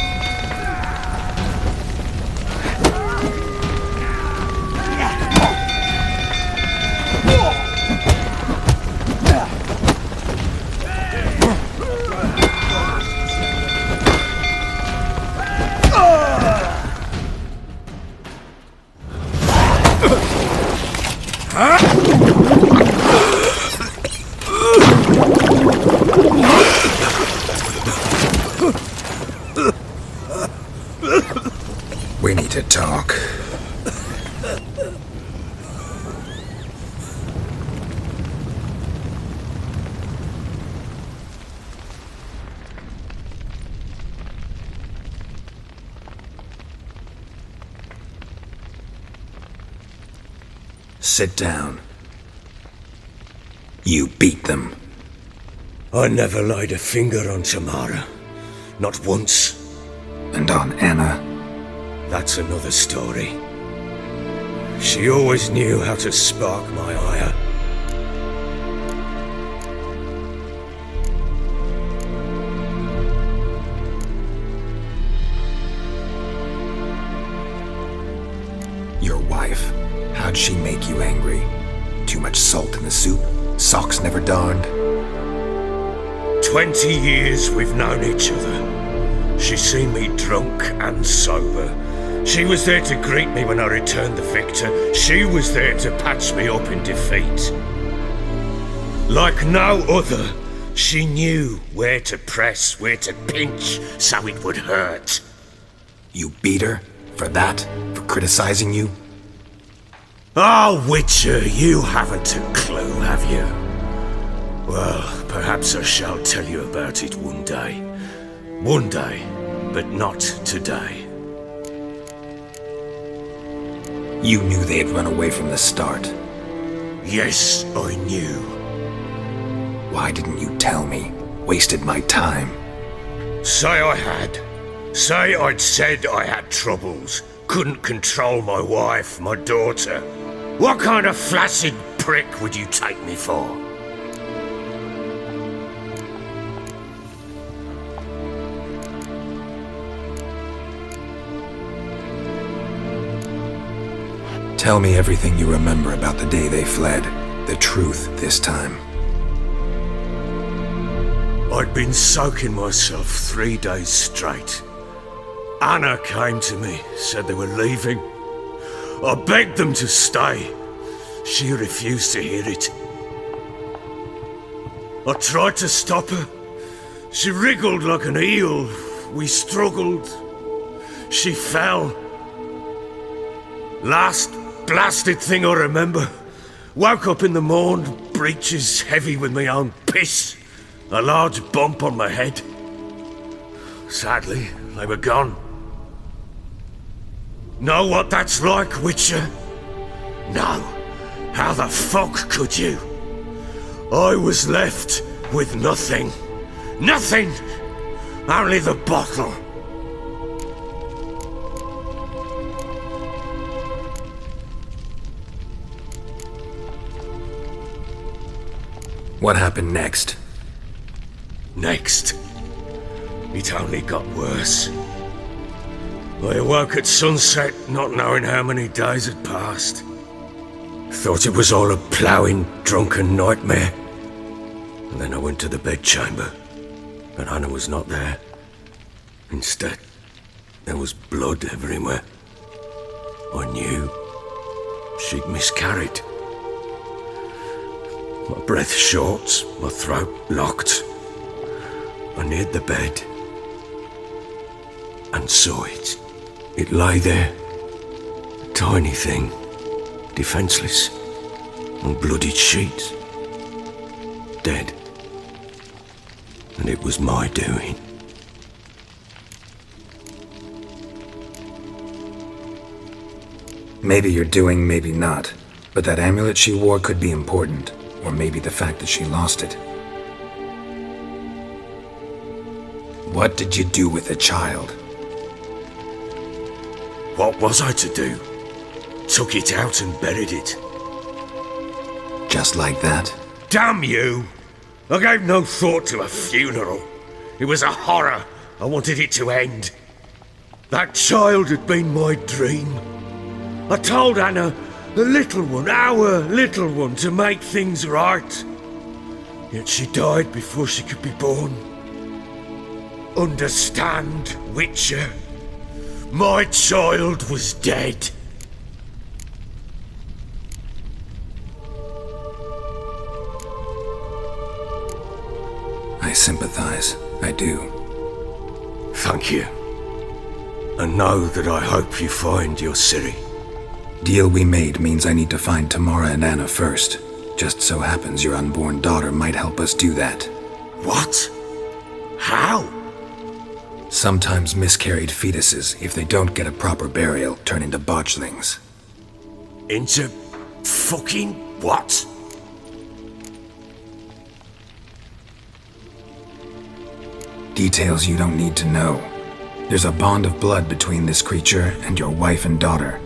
We need to talk. Sit down. You beat them. I never laid a finger on Tamara. Not once. And on Anna? That's another story. She always knew how to spark my ire. Your wife. How'd she make you angry? Too much salt in the soup? Socks never darned? 20 years we've known each other. She's seen me drunk and sober. She was there to greet me when I returned the victor. She was there to patch me up in defeat. Like no other, she knew where to press, where to pinch, so it would hurt. You beat her? For that? For criticizing you? Oh, Witcher, you haven't a clue, have you? Well, perhaps I shall tell you about it one day. One day, but not today. You knew they had run away from the start? Yes, I knew. Why didn't you tell me? Wasted my time. Say I had. Say I'd said I had troubles. Couldn't control my wife, my daughter. What kind of flaccid prick would you take me for? Tell me everything you remember about the day they fled. The truth this time. I'd been soaking myself 3 days straight. Anna came to me, said they were leaving. I begged them to stay. She refused to hear it. I tried to stop her. She wriggled like an eel. We struggled. She fell. Last blasted thing I remember. Woke up in the morn, breeches heavy with my own piss. A large bump on my head. Sadly, they were gone. Know what that's like, Witcher? No. How the fuck could you? I was left with nothing. Nothing! Only the bottle. What happened next? Next? It only got worse. I awoke at sunset, not knowing how many days had passed. Thought it was all a ploughing, drunken nightmare. And then I went to the bedchamber, but Anna was not there. Instead, there was blood everywhere. I knew she'd miscarried. My breath short, my throat locked. I neared the bed and saw it. It lay there, a tiny thing, defenseless, on bloodied sheets, dead. And it was my doing. Maybe you're doing, maybe not. But that amulet she wore could be important. Or maybe the fact that she lost it. What did you do with the child? What was I to do? Took it out and buried it. Just like that? Damn you! I gave no thought to a funeral. It was a horror. I wanted it to end. That child had been my dream. I told Anna, the little one, our little one, to make things right. Yet she died before she could be born. Understand, Witcher? My child was dead. I sympathize. I do. Thank you. And know that I hope you find your Ciri. Deal we made means I need to find Tamara and Anna first. Just so happens your unborn daughter might help us do that. What? How? Sometimes miscarried fetuses, if they don't get a proper burial, turn into botchlings. Into fucking what? Details you don't need to know. There's a bond of blood between this creature and your wife and daughter.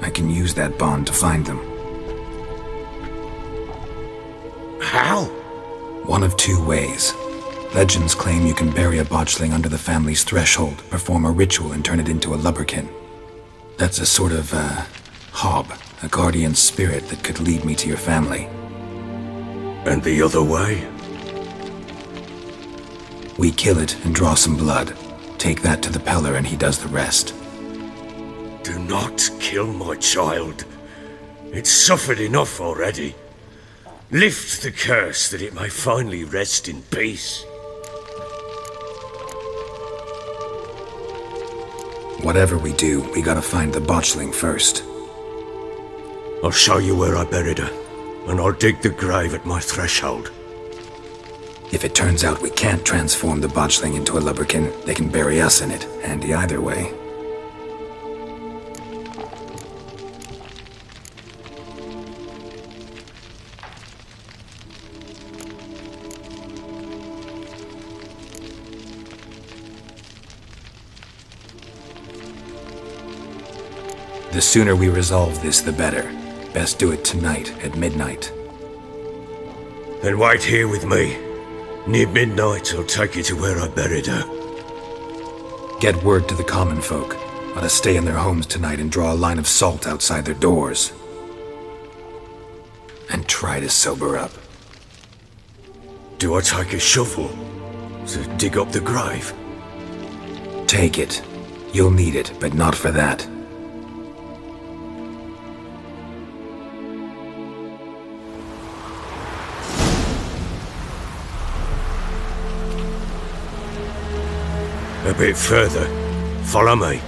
I can use that bond to find them. How? One of two ways. Legends claim you can bury a botchling under the family's threshold, perform a ritual, and turn it into a lubberkin. That's a sort of, hob, a guardian spirit that could lead me to your family. And the other way? We kill it and draw some blood. Take that to the Peller and he does the rest. Do not kill my child. It's suffered enough already. Lift the curse that it may finally rest in peace. Whatever we do, we gotta find the botchling first. I'll show you where I buried her, and I'll dig the grave at my threshold. If it turns out we can't transform the botchling into a lubberkin, they can bury us in it. Handy either way. The sooner we resolve this, the better. Best do it tonight, at midnight. Then wait here with me. Near midnight, I'll take you to where I buried her. Get word to the common folk. Let us stay in their homes tonight and draw a line of salt outside their doors. And try to sober up. Do I take a shovel to dig up the grave? Take it. You'll need it, but not for that. A bit further. Follow me.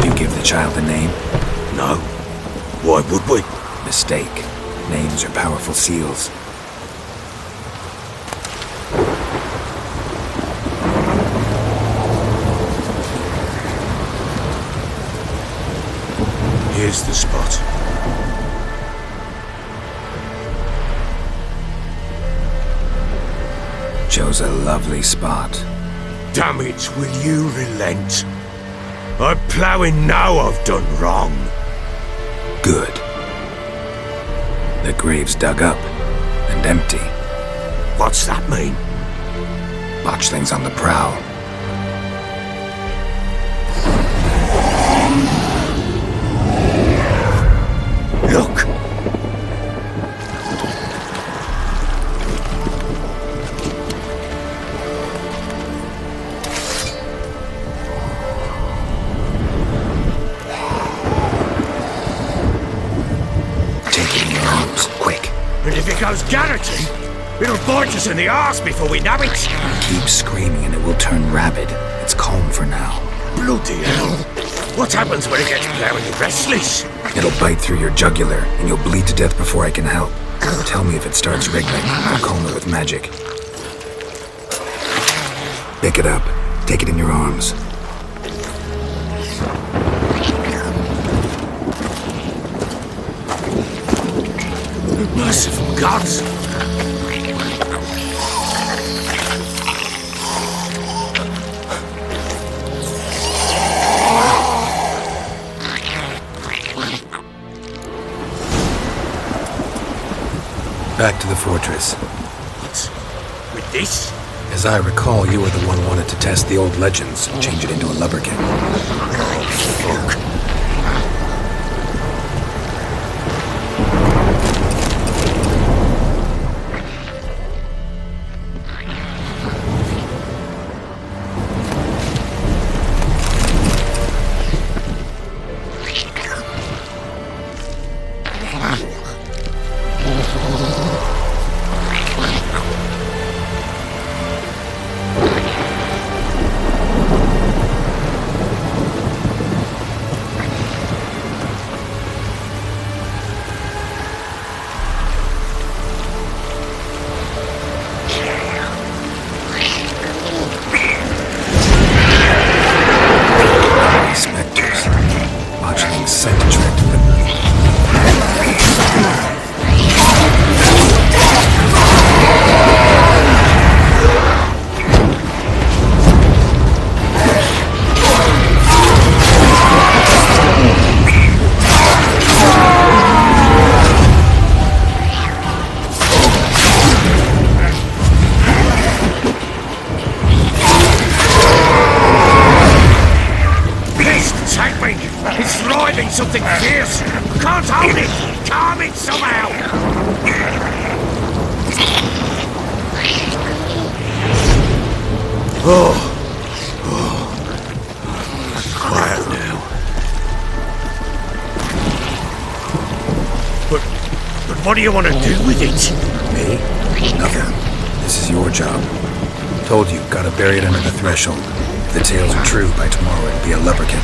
You give the child a name? No. Why would we? Mistake. Names are powerful seals. Here's the spot. Chose a lovely spot. Damn it, will you relent? I'm ploughing now I've done wrong. Good. The grave's dug up and empty. What's that mean? Botchling's on the prowl. Look! Take it in your arms, quick. And if it goes garroting, it'll bite us in the arse before we know it. Keep screaming and it will turn rabid. It's calm for now. Bloody hell! What happens when it gets bloody restless? It'll bite through your jugular, and you'll bleed to death before I can help. Tell me if it starts wriggling. I'll calm it with magic. Pick it up. Take it in your arms. Merciful gods! Back to the fortress. What? With this? As I recall, you were the one wanted to test the old legends, change it into a lubberkin. Oh, fuck. Something scent-tricked, but... Something fierce! Can't hold it! Calm it somehow! Quiet now. But what do you want to do with it? Me? Nothing. This is your job. Told you, gotta bury it under the threshold. If the tales are true, by tomorrow it'll be a leprechaun.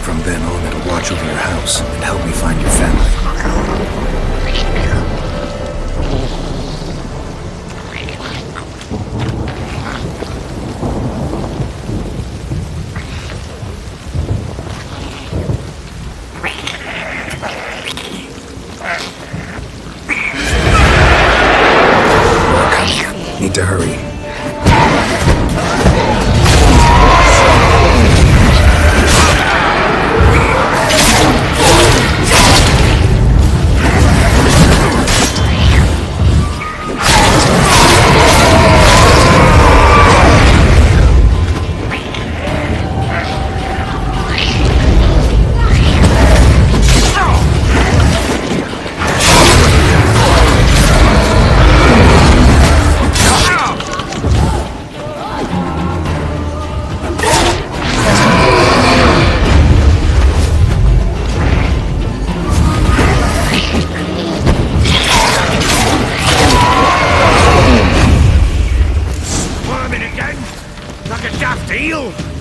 From then on, it'll watch over your house and help me find your family. Need to hurry.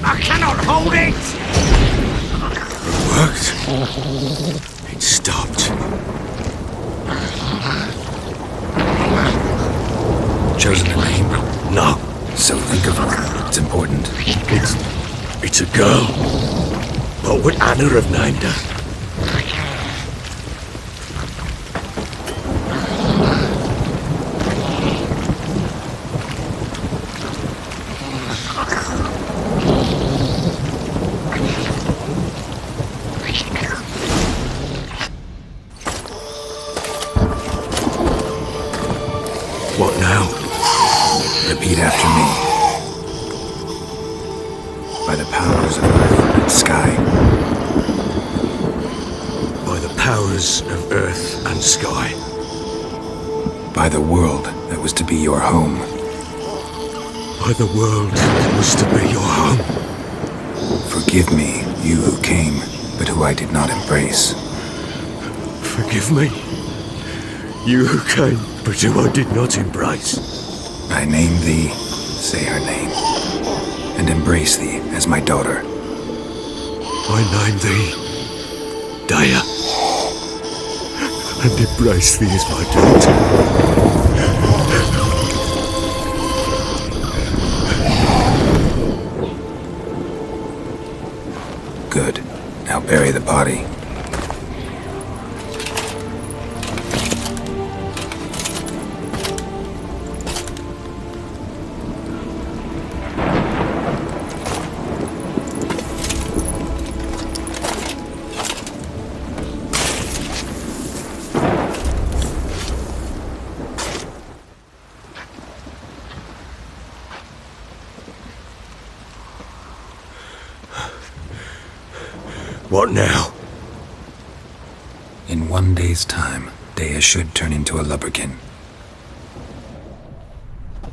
I cannot hold it! It worked. It stopped. Chosen a name? No. So think of one. It's important. It's a girl. What would Anna have named her? What now? Repeat after me. By the powers of earth and sky. By the powers of earth and sky. By the world that was to be your home. By the world that was to be your home. Forgive me, you who came, but who I did not embrace. Forgive me, you who came, but who I did not embrace. I name thee, say her name, and embrace thee as my daughter. I name thee, Daya, and embrace thee as my daughter. Good. Now bury the body. What now? In 1 day's time, Daya should turn into a lubberkin.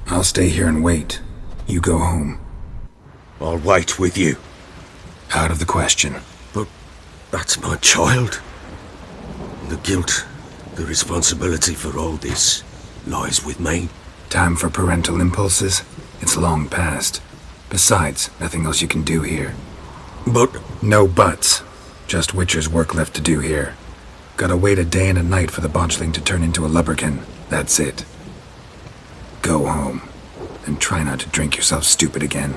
I'll stay here and wait. You go home. I'll wait with you. Out of the question. But that's my child. The guilt, the responsibility for all this lies with me. Time for parental impulses? It's long past. Besides, nothing else you can do here. But... No buts. Just Witcher's work left to do here. Gotta wait a day and a night for the botchling to turn into a lubberkin. That's it. Go home. And try not to drink yourself stupid again.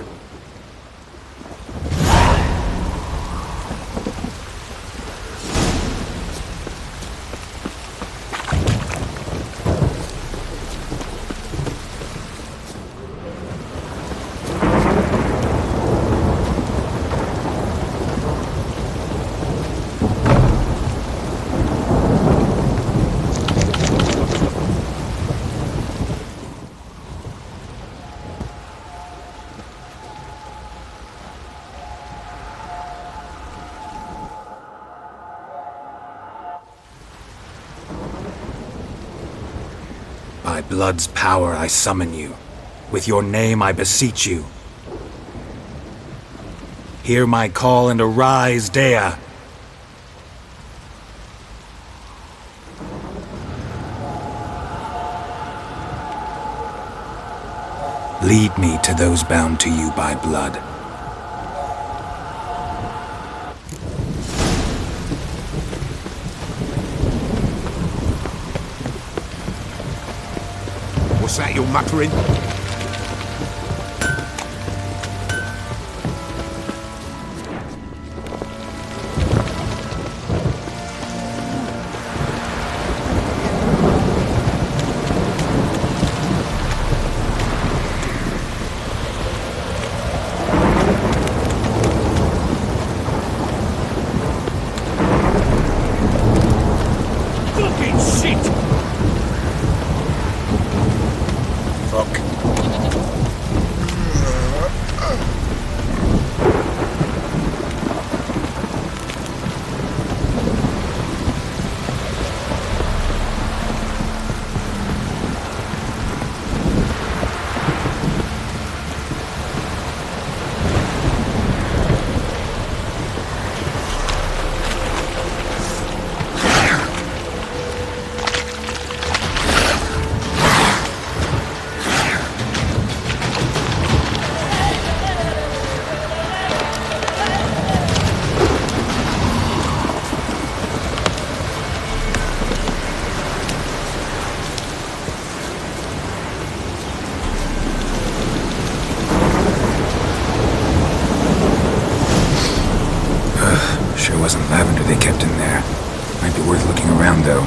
By blood's power I summon you. With your name I beseech you. Hear my call and arise, Dea! Lead me to those bound to you by blood. What's that you're muttering? Fucking shit! Fuck. Sure wasn't lavender they kept in there. Might be worth looking around, though.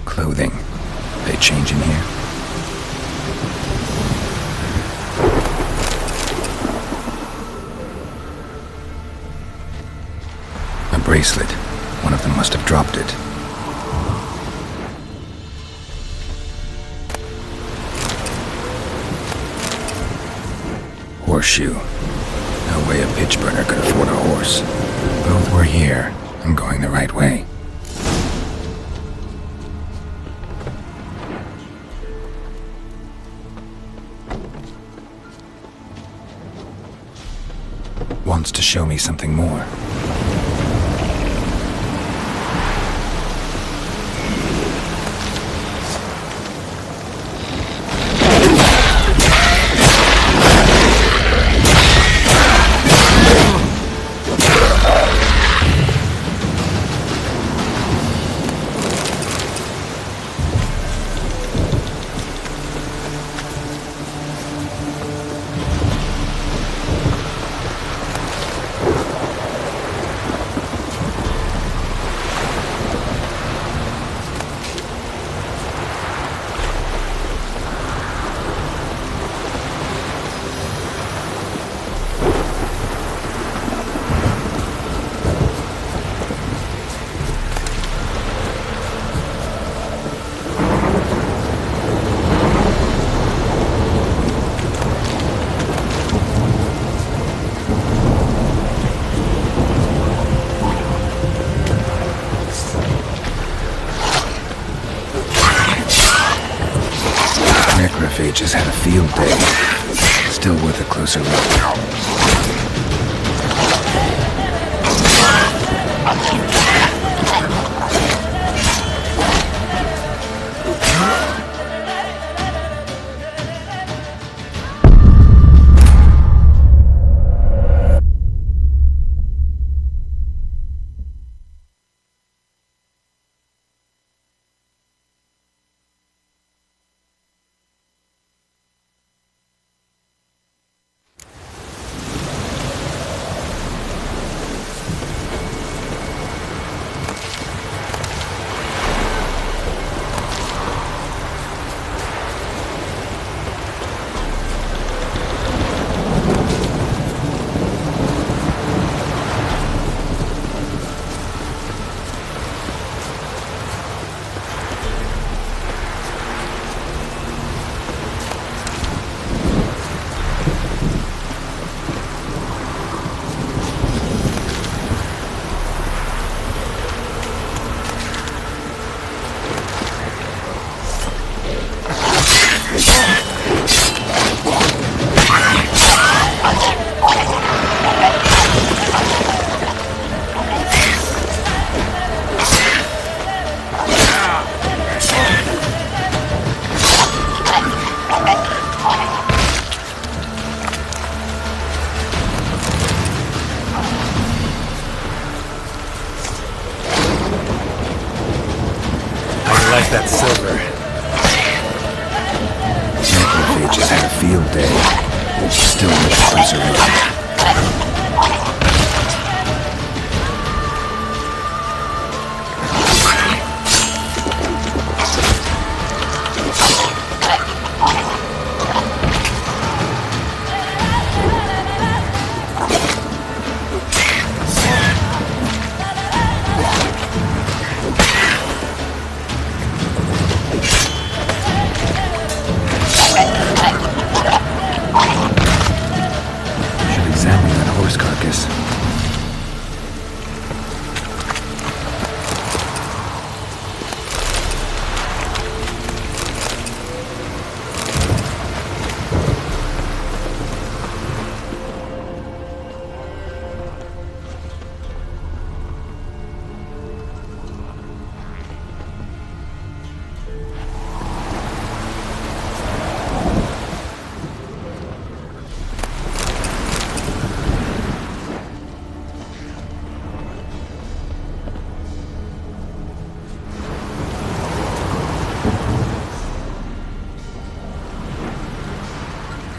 Clothing. They change in here? A bracelet. One of them must have dropped it. Horseshoe. No way a pitch burner could afford a horse. Both were here. I'm going the right way. Wants to show me something more. Necrophages had a field day. Still worth a closer look. that silver. Necrophages had a field day. Still much preservation.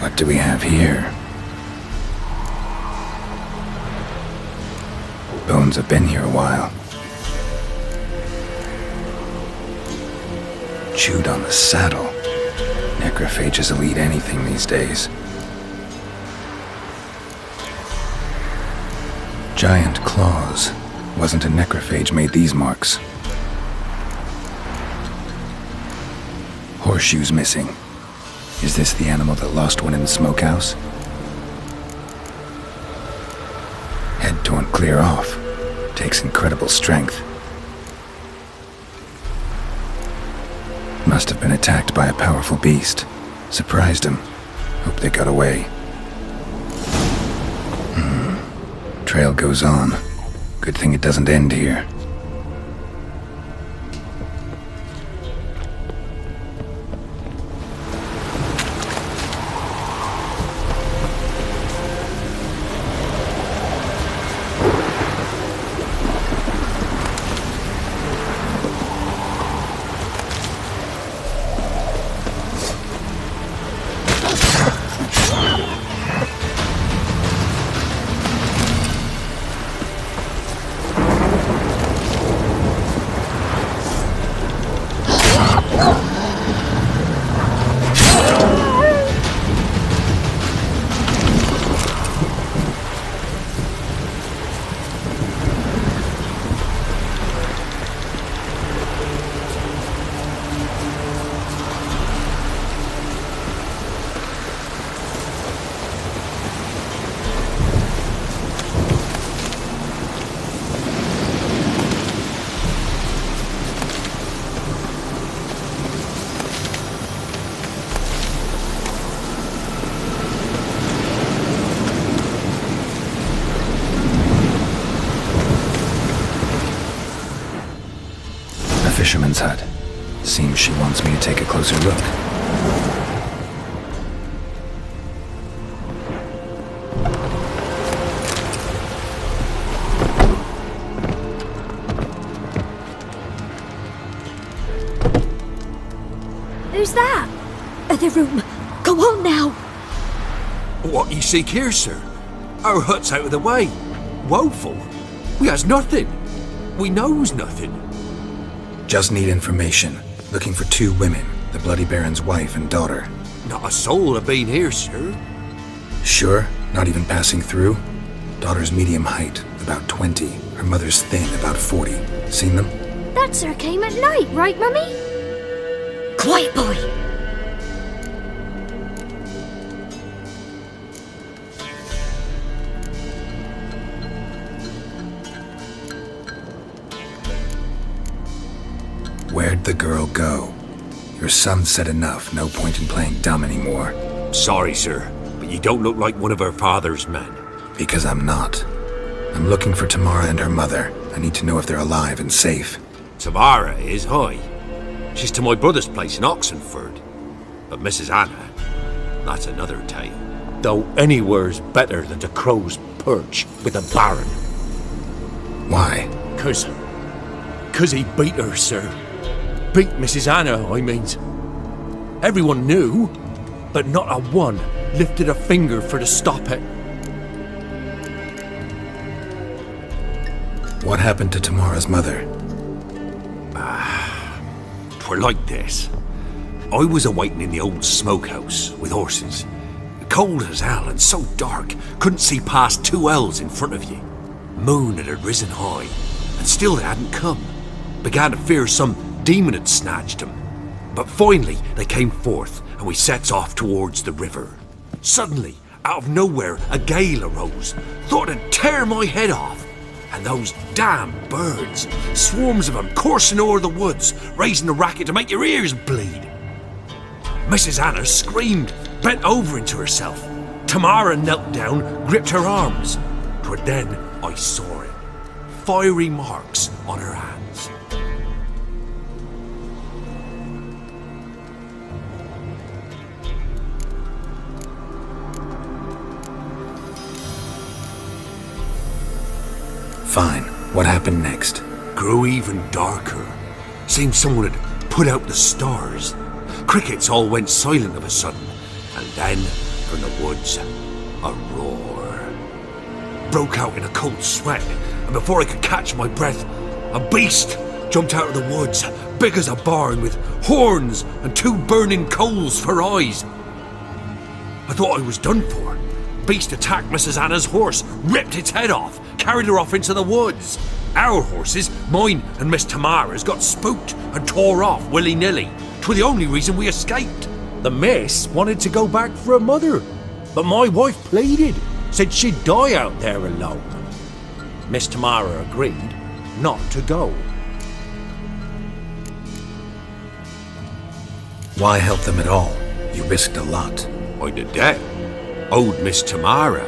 What do we have here? Bones have been here a while. Chewed on the saddle. Necrophages will eat anything these days. Giant claws. Wasn't a necrophage made these marks. Horseshoes missing. Is this the animal that lost one in the smokehouse? Head torn clear off. Takes incredible strength. Must have been attacked by a powerful beast. Surprised him. Hope they got away. Trail goes on. Good thing it doesn't end here. Fisherman's hut. Seems she wants me to take a closer look. Who's that? Other room. Go on now. What you seek here, sir? Our hut's out of the way. Woeful. We has nothing. We knows nothing. Just need information. Looking for 2 women, the Bloody Baron's wife and daughter. Not a soul have been here, sir. Sure? Not even passing through? Daughter's medium height, about 20. Her mother's thin, about 40. Seen them? That sir came at night, right, Mummy? Quiet, boy! Where'd the girl go? Your son said enough, no point in playing dumb anymore. Sorry, sir, but you don't look like one of her father's men. Because I'm not. I'm looking for Tamara and her mother. I need to know if they're alive and safe. Tamara is, hi. She's to my brother's place in Oxenford. But Mrs. Anna, that's another tale. Though anywhere's better than the Crow's Perch with a Baron. Why? 'Cause he beat her, sir. beat Mrs. Anna, I means. Everyone knew, but not a one lifted a finger for to stop it. What happened to Tamara's mother? Twere like this. I was awaiting in the old smokehouse with horses. Cold as hell and so dark, couldn't see past 2 ells in front of you. Moon had risen high, and still they hadn't come. Began to fear some demon had snatched them. But finally they came forth, and we sets off towards the river. Suddenly, out of nowhere, a gale arose. Thought it'd tear my head off. And those damn birds, swarms of them coursing o'er the woods, raising a racket to make your ears bleed. Mrs. Anna screamed, bent over into herself. Tamara knelt down, gripped her arms. 'Twere then I saw it. Fiery marks on her hands. Fine. What happened next? Grew even darker. Seemed someone had put out the stars. Crickets all went silent of a sudden, and then, from the woods, a roar. Broke out in a cold sweat, and before I could catch my breath, a beast jumped out of the woods, big as a barn, with horns and 2 burning coals for eyes. I thought I was done for. Beast attacked Mrs. Anna's horse, ripped its head off, carried her off into the woods. Our horses, mine and Miss Tamara's, got spooked and tore off willy-nilly. 'Twere the only reason we escaped. The miss wanted to go back for her mother, but my wife pleaded, said she'd die out there alone. Miss Tamara agreed not to go. Why help them at all? You risked a lot. I did that. Owed Miss Tamara.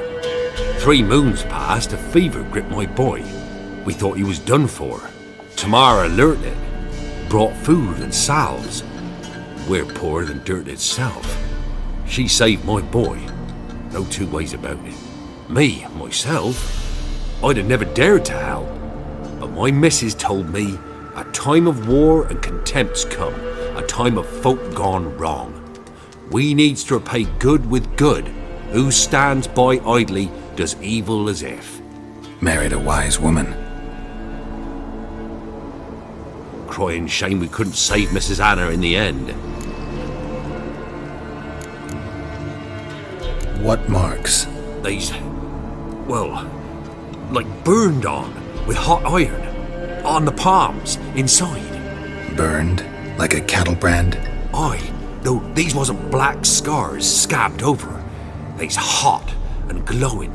3 moons passed, a fever gripped my boy. We thought he was done for. Tamara learnt it, brought food and salves. We're poorer than dirt itself. She saved my boy. No 2 ways about it. Me, myself, I'd have never dared to help. But my missus told me a time of war and contempt's come, a time of folk gone wrong. We needs to repay good with good. Who stands by idly does evil as if. Married a wise woman. Crying shame we couldn't save Mrs. Anna in the end. What marks? They's, well, like burned on with hot iron. On the palms, inside. Burned? Like a cattle brand? Aye, though these wasn't black scars scabbed over. They's hot and glowing,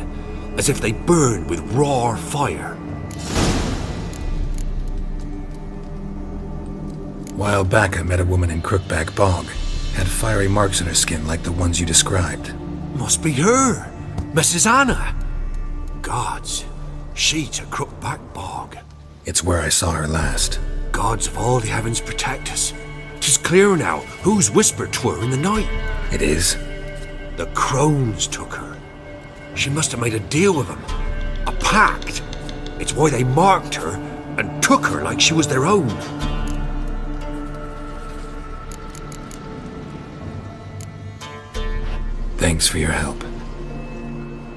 as if they burned with raw fire. While back I met a woman in Crookback Bog. Had fiery marks on her skin like the ones you described. Must be her, Mrs. Anna. Gods, she's a Crookback Bog. It's where I saw her last. Gods of all the heavens protect us. 'Tis clear now who's whispered to her in the night. It is? The crones took her. She must have made a deal with them. A pact. It's why they marked her and took her like she was their own. Thanks for your help.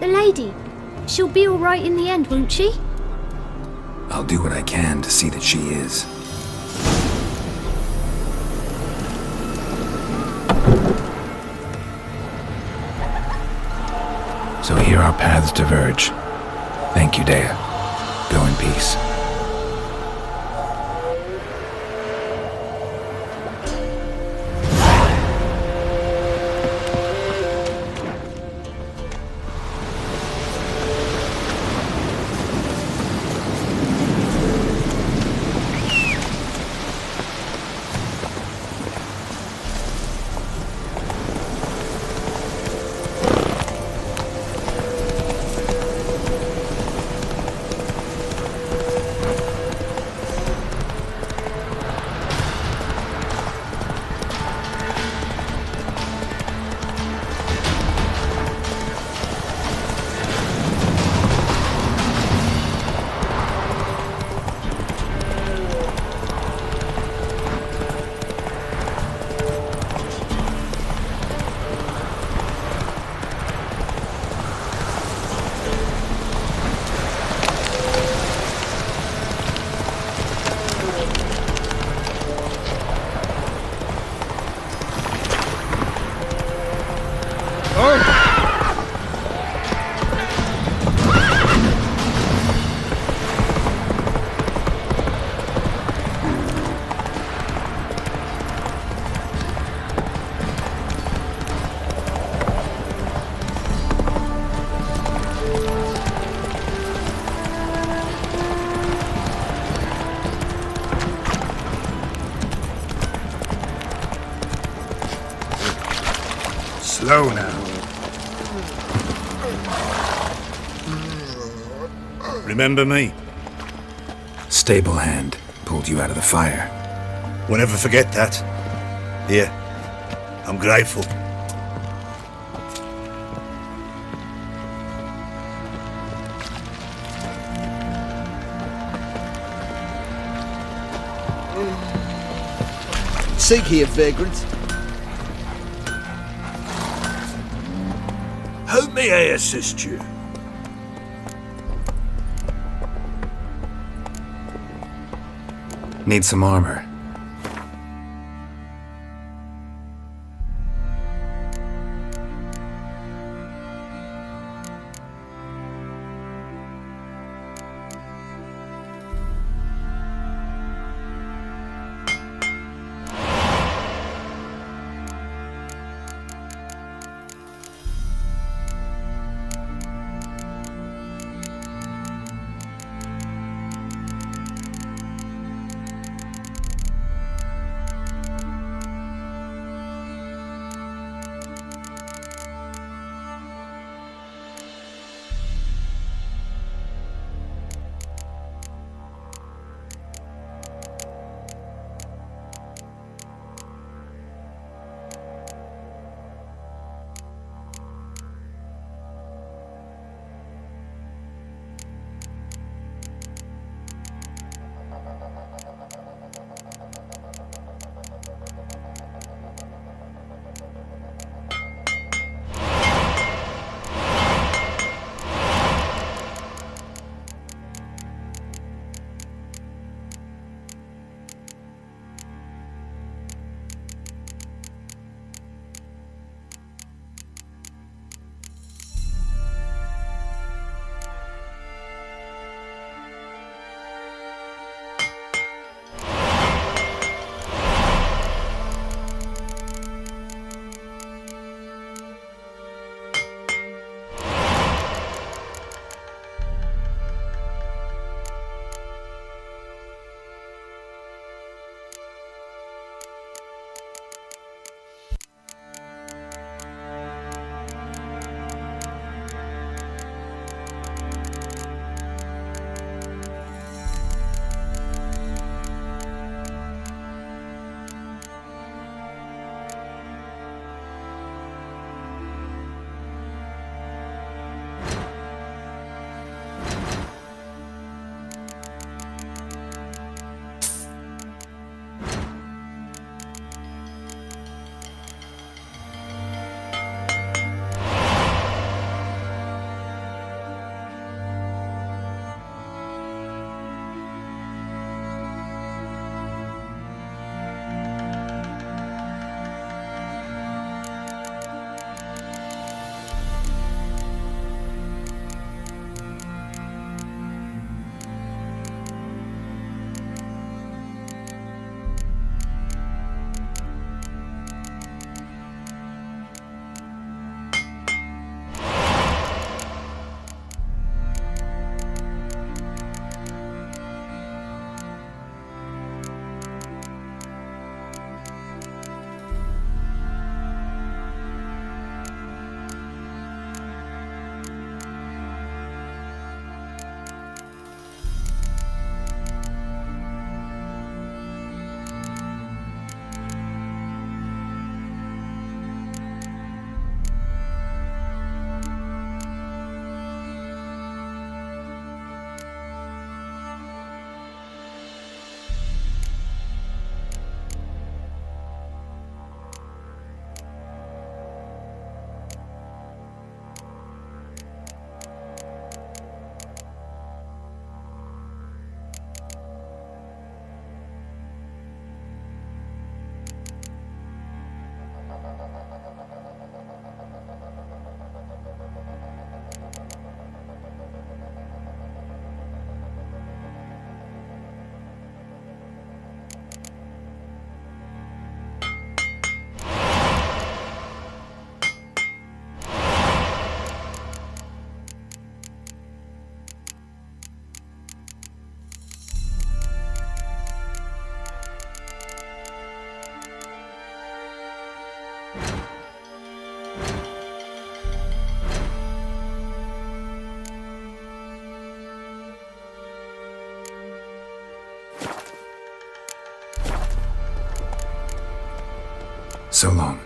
The lady, she'll be all right in the end, won't she? I'll do what I can to see that she is. So here our paths diverge. Thank you, Dea. Go in peace. Slow now. Remember me? Stable hand pulled you out of the fire. We'll never forget that. Here, I'm grateful. Seek here, vagrant. How may I assist you? Need some armor. So long.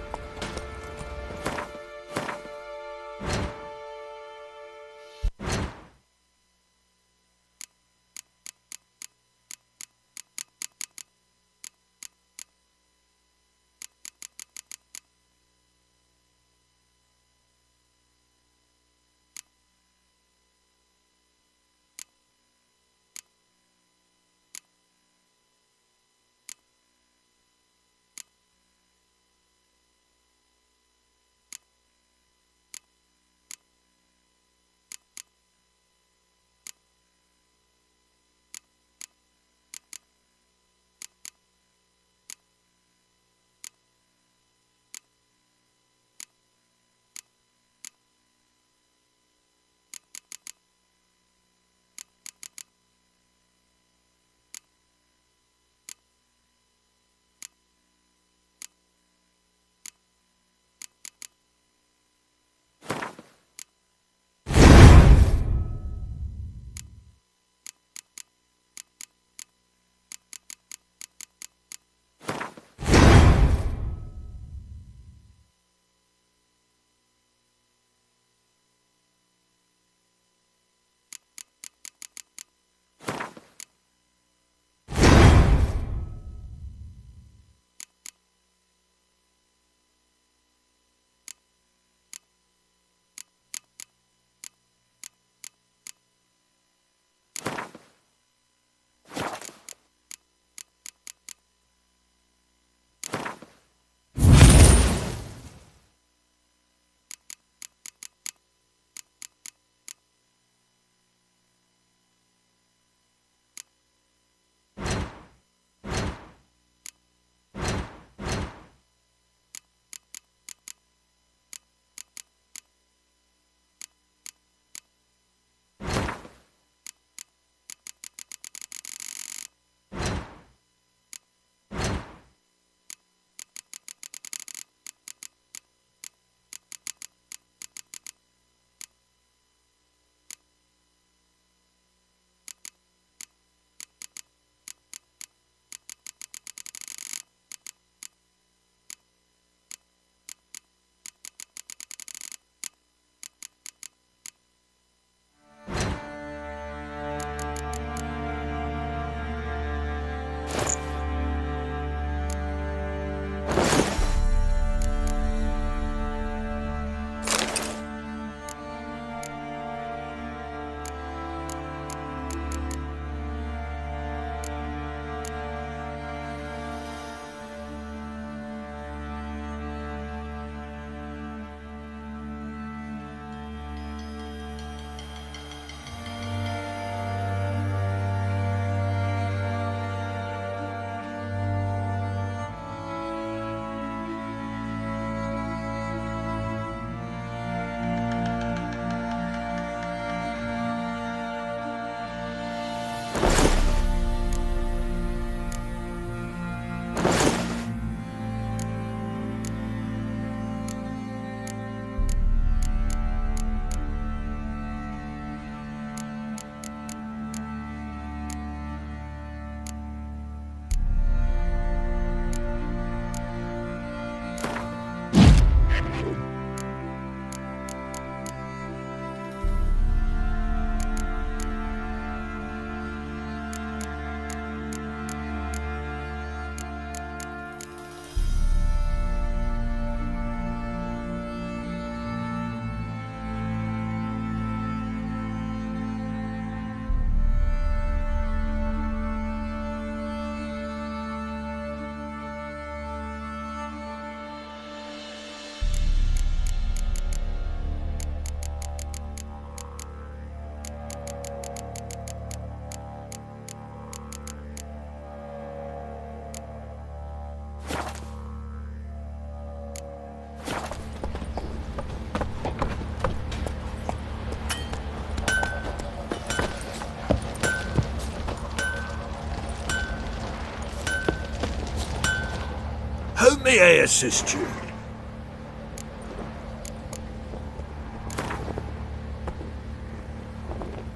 May I assist you?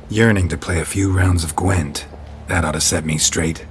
Yearning to play a few rounds of Gwent. That ought to set me straight.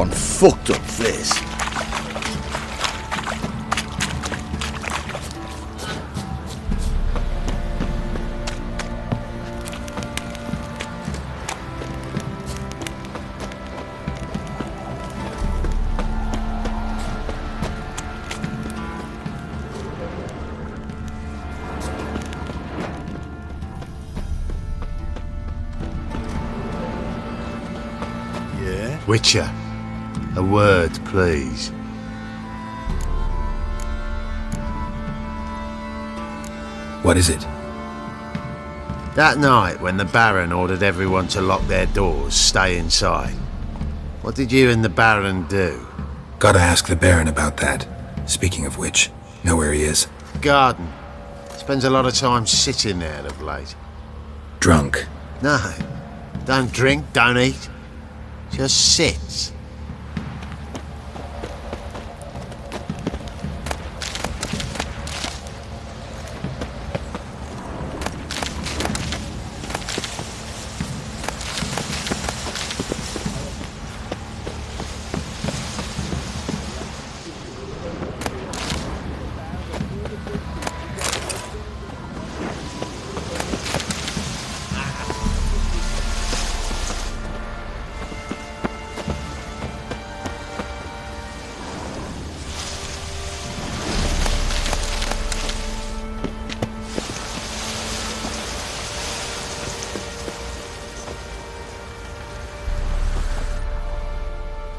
one fucked up face. Witcher, a word, please. What is it? That night when the Baron ordered everyone to lock their doors, stay inside, what did you and the Baron do? Gotta ask the Baron about that. Speaking of which, know where he is? Garden. Spends a lot of time sitting there of late. Drunk. No. Don't drink, don't eat. Just sits.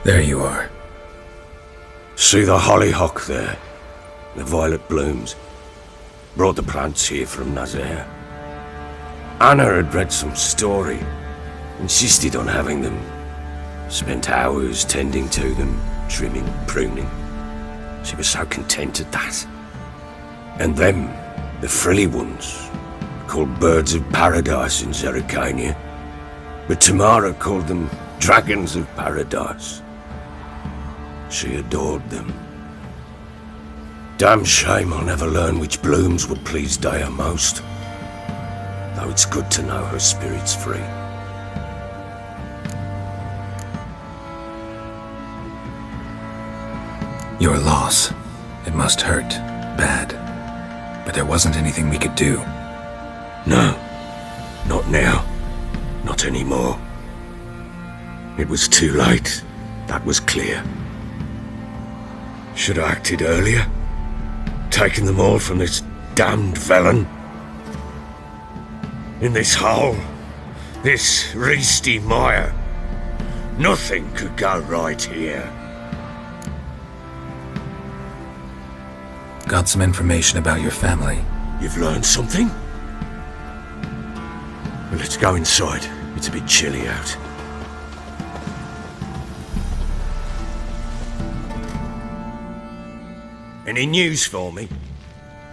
There you are. See the hollyhock there? The violet blooms. Brought the plants here from Nazaire. Anna had read some story. Insisted on having them. Spent hours tending to them, trimming, pruning. She was so content at that. And them, the frilly ones, called birds of paradise in Zerrikania. But Tamara called them dragons of paradise. She adored them. Damn shame I'll never learn which blooms would please Dea most. Though it's good to know her spirit's free. Your loss. It must hurt. Bad. But there wasn't anything we could do. No. Not now. Not anymore. It was too late. That was clear. Should have acted earlier. Taken them all from this damned Velen. In this hole. This Reesty mire. Nothing could go right here. Got some information about your family. You've learned something? Well, let's go inside. It's a bit chilly out. Any news for me?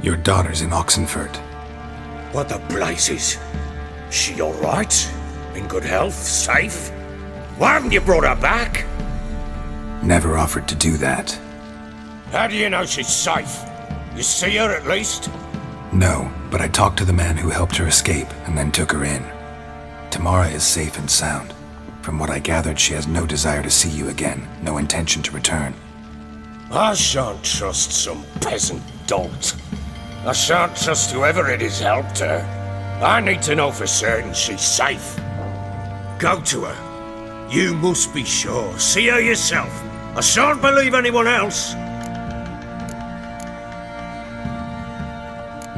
Your daughter's in Oxenfurt. What the blazes? She all right? In good health? Safe? Why haven't you brought her back? Never offered to do that. How do you know she's safe? You see her at least? No, but I talked to the man who helped her escape and then took her in. Tamara is safe and sound. From what I gathered, she has no desire to see you again, no intention to return. I shan't trust some peasant dolt. I shan't trust whoever it is helped her. I need to know for certain she's safe. Go to her. You must be sure. See her yourself. I shan't believe anyone else.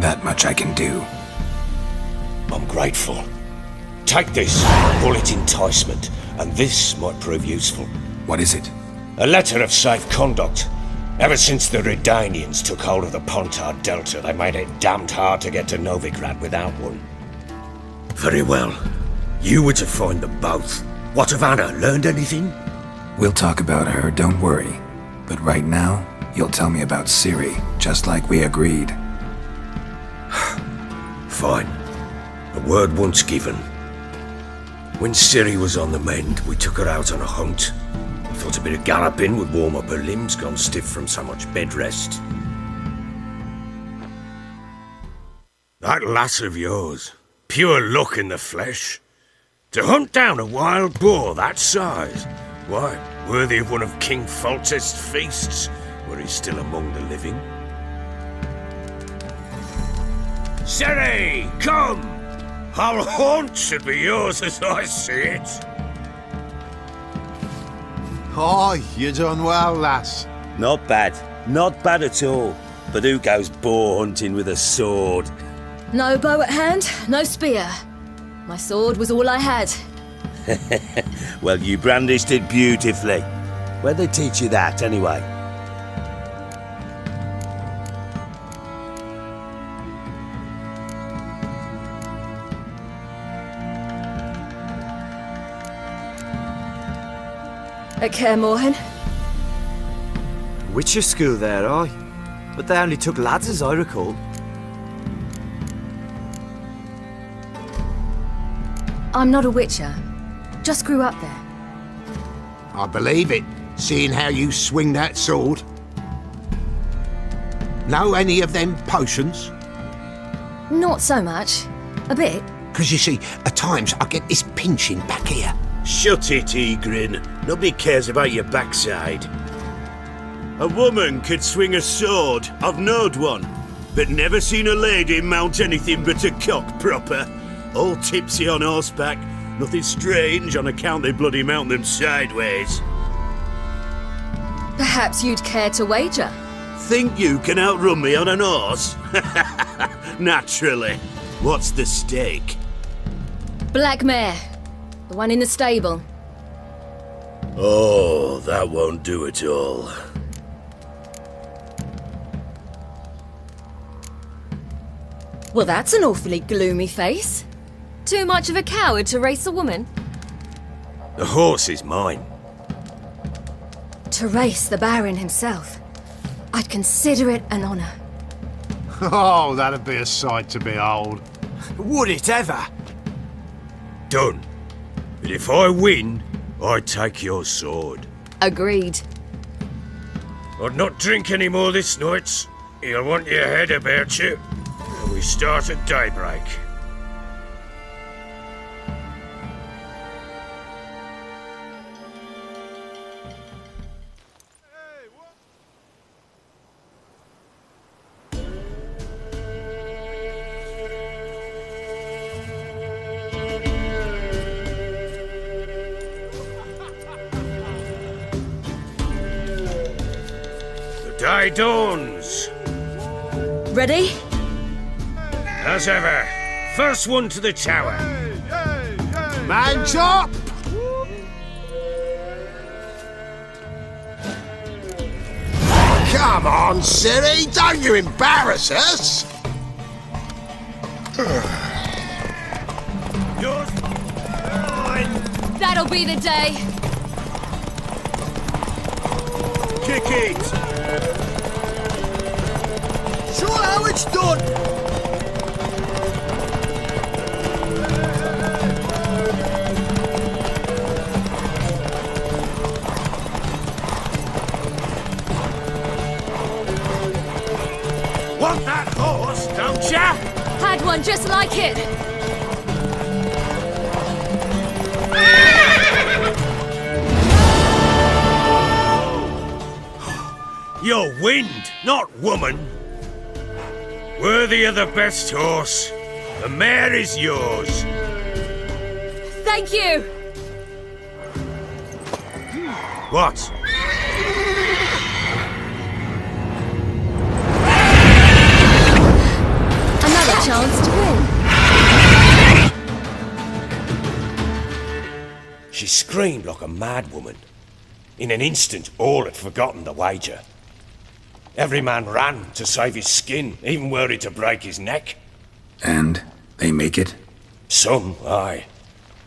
That much I can do. I'm grateful. Take this, call it enticement, and this might prove useful. What is it? A letter of safe conduct. Ever since the Redanians took hold of the Pontard Delta, they made it damned hard to get to Novigrad without one. Very well. You were to find them both. What of Anna? Learned anything? We'll talk about her, don't worry. But right now, you'll tell me about Ciri, just like we agreed. Fine. A word once given. When Ciri was on the mend, we took her out on a hunt. Thought a bit of galloping would warm up her limbs, gone stiff from so much bed rest. That lass of yours, pure luck in the flesh. To hunt down a wild boar that size, why, Worthy of one of King Foltest's feasts, were he still among the living. Ciri, come! Our haunt should be yours as I see it. Oh, you done well, lass. Not bad. Not bad at all. But who goes boar hunting with a sword? No bow at hand, no spear. My sword was all I had. Well, you brandished it beautifully. Where'd they teach you that, anyway? At Kaer Morhen. Witcher school there, aye. But they only took lads, as I recall. I'm not a witcher. Just grew up there. I believe it, seeing how you swing that sword. Know any of them potions? Not so much. A bit. Because you see, at times I get this pinching back here. Shut it, Egrin. Nobody cares about your backside. A woman could swing a sword. I've knowed one. But never seen a lady mount anything but a cock proper. All tipsy on horseback. Nothing strange on account they bloody mount them sideways. Perhaps you'd care to wager? Think you can outrun me on an horse? Naturally. What's the stake? Black mare. The one in the stable. Oh, that won't do at all. Well, that's an awfully gloomy face. Too much of a coward to race a woman? The horse is mine. To race the Baron himself. I'd consider it an honour. Oh, that'd be a sight to behold. Would it ever? Done. But if I win, I take your sword. Agreed. I'd not drink any more this night. You'll want your head about you. And we start at daybreak. Day dawns. Ready? As ever. First one to the tower. Man chop! Come on, Ciri, don't you embarrass us! Yours. That'll be the day. Kick it! Show how it's done! Want that horse, don't ya? Had one just like it. You're wind, not woman. Worthy of the best horse. The mare is yours. Thank you. What? Another chance to win. She screamed like a mad woman. In an instant, all had forgotten the wager. Every man ran to save his skin, even worried to break his neck. And they make it? Some, aye.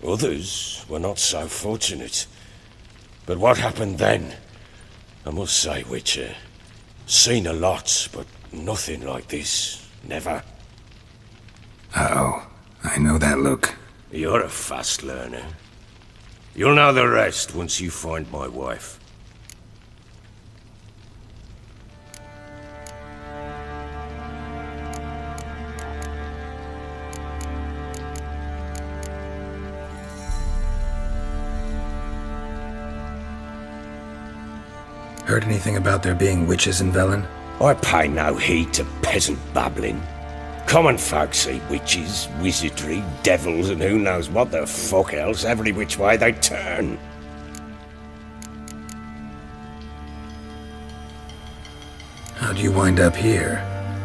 Others were not so fortunate. But what happened then? I must say, Witcher, seen a lot, but nothing like this. Never. Uh-oh. I know that look. You're a fast learner. You'll know the rest once you find my wife. Heard anything about there being witches in Velen? I pay no heed to peasant babbling. Common folk see witches, wizardry, devils, and who knows what the fuck else every which way they turn. How'd you wind up here?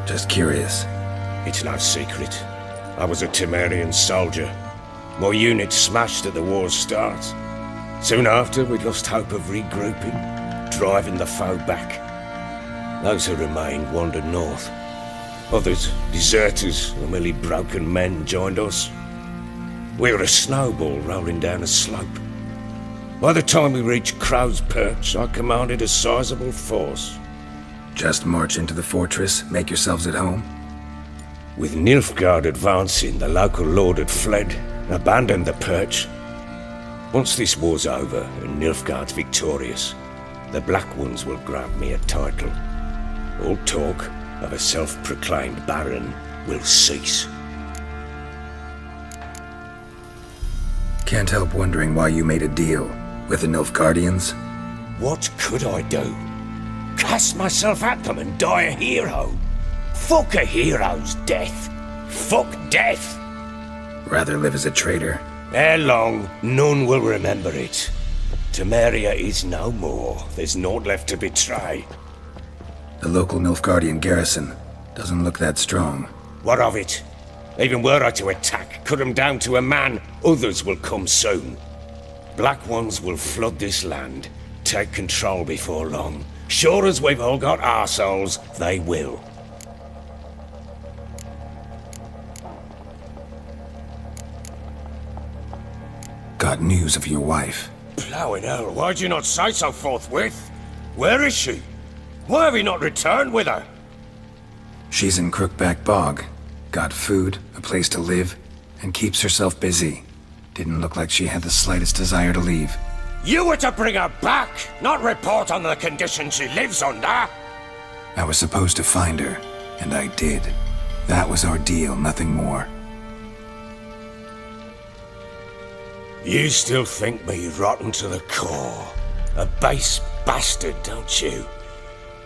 Just curious. It's no secret. I was a Temerian soldier. My unit smashed at the war's start. Soon after, we lost hope of regrouping, driving the foe back. Those who remained wandered north. Others, deserters or merely broken men, joined us. We were a snowball rolling down a slope. By the time we reached Crow's Perch, I commanded a sizable force. Just march into the fortress, make yourselves at home? With Nilfgaard advancing, the local lord had fled, abandoned the Perch. Once this war's over and Nilfgaard's victorious, the Black Ones will grant me a title. All talk of a self-proclaimed Baron will cease. Can't help wondering why you made a deal with the Nilfgaardians. What could I do? Cast myself at them and die a hero? Fuck a hero's death. Fuck death. Rather live as a traitor. Ere long, none will remember it. Temeria is no more. There's naught left to betray. The local Nilfgaardian garrison doesn't look that strong. What of it? Even were I to attack, cut them down to a man, others will come soon. Black Ones will flood this land, take control before long. Sure as we've all got arseholes, they will. Got news of your wife. Plowing hell, why'd you not say so forthwith? Where is she? Why have you not returned with her? She's in Crookback Bog. Got food, a place to live, and keeps herself busy. Didn't look like she had the slightest desire to leave. You were to bring her back, not report on the conditions she lives under. I was supposed to find her, and I did. That was our deal, nothing more. You still think me rotten to the core. A base bastard, don't you?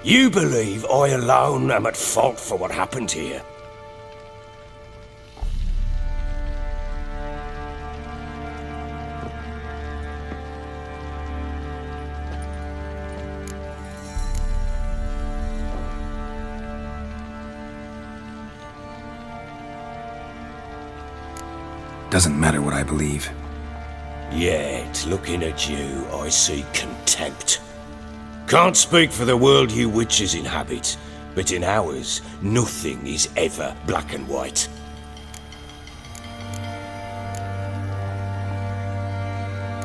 You believe I alone am at fault for what happened here. Doesn't matter what I believe. Yet, looking at you, I see contempt. Can't speak for the world you witches inhabit, but in ours, nothing is ever black and white.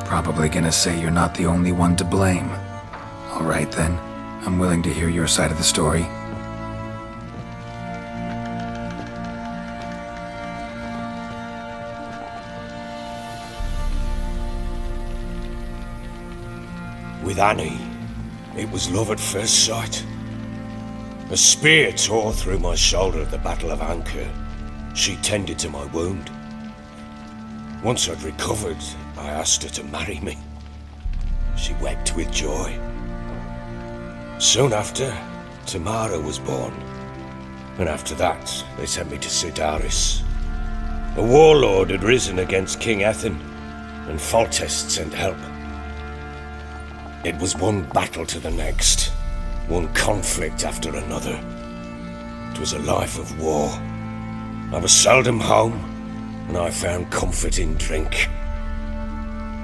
Probably gonna say you're not the only one to blame. All right then, I'm willing to hear your side of the story. With Annie, it was love at first sight. A spear tore through my shoulder at the Battle of Anchor. She tended to my wound. Once I'd recovered, I asked her to marry me. She wept with joy. Soon after, Tamara was born. And after that, they sent me to Sidaris. A warlord had risen against King Ethan, and Foltest sent help. It was one battle to the next, one conflict after another. It was a life of war. I was seldom home, and I found comfort in drink.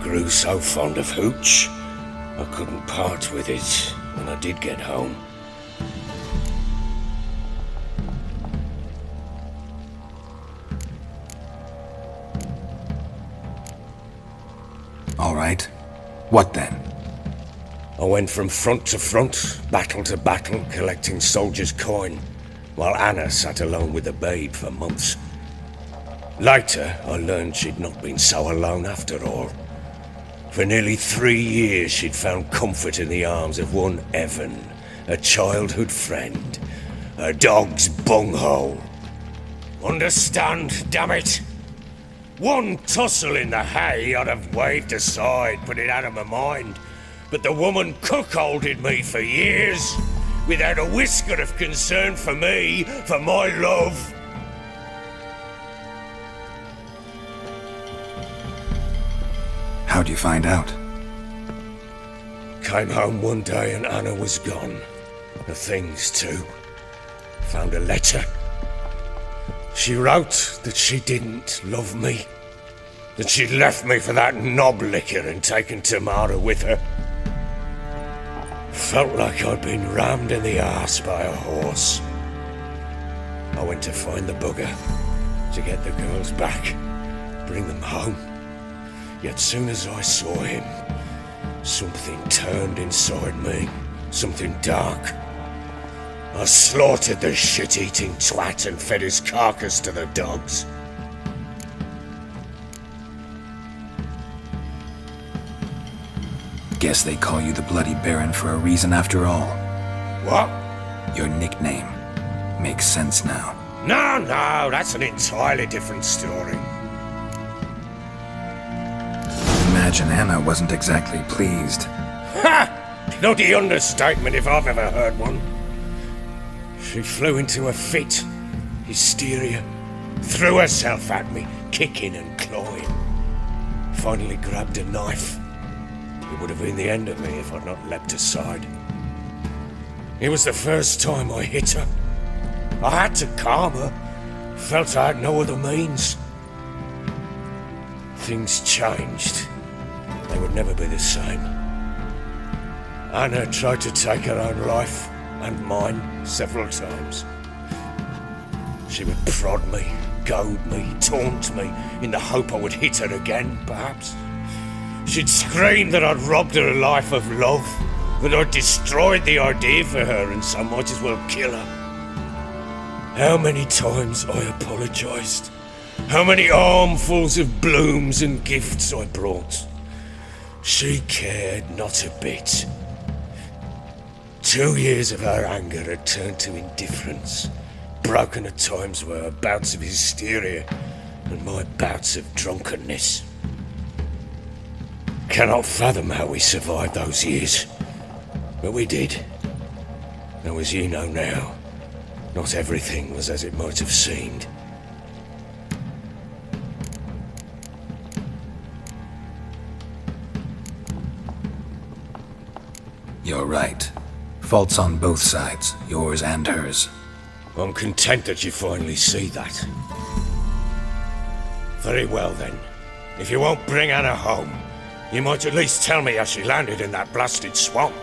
Grew so fond of hooch, I couldn't part with it when I did get home. All right. What then? I went from front to front, battle to battle, collecting soldiers' coin, while Anna sat alone with the babe for months. Later, I learned she'd not been so alone after all. For nearly 3 years, she'd found comfort in the arms of one Evan, a childhood friend, a dog's bunghole. Understand, damn it? One tussle in the hay I'd have waved aside, put it out of my mind. but the woman cuckolded me for years, without a whisker of concern for me, for my love. How'd you find out? Came home one day and Anna was gone. The things too. Found a letter. She wrote that she didn't love me. That she'd left me for that knob licker and taken Tamara with her. Felt like I'd been rammed in the arse by a horse. I went to find the bugger, to get the girls back, bring them home. Yet soon as I saw him, something turned inside me, something dark. I slaughtered the shit-eating twat and fed his carcass to the dogs. Guess they call you the Bloody Baron for a reason after all. What? Your nickname. Makes sense now. No, that's an entirely different story. Imagine Anna wasn't exactly pleased. Ha! Bloody understatement if I've ever heard one. She flew into a fit, hysteria, threw herself at me, kicking and clawing. Finally grabbed a knife. It would have been the end of me if I'd not leapt aside. It was the first time I hit her. I had to calm her. Felt I had no other means. Things changed. They would never be the same. Anna tried to take her own life, and mine, several times. She would prod me, goad me, taunt me, in the hope I would hit her again, perhaps. She'd scream that I'd robbed her a life of love, that I'd destroyed the idea for her and so might as well kill her. How many times I apologised. How many armfuls of blooms and gifts I brought. She cared not a bit. 2 years of her anger had turned to indifference, broken at times by her bouts of hysteria and my bouts of drunkenness. Cannot fathom how we survived those years, but we did. Though as you know now, not everything was as it might have seemed. You're right. Faults on both sides, yours and hers. I'm content that you finally see that. Very well then. If you won't bring Anna home, you might at least tell me how she landed in that blasted swamp.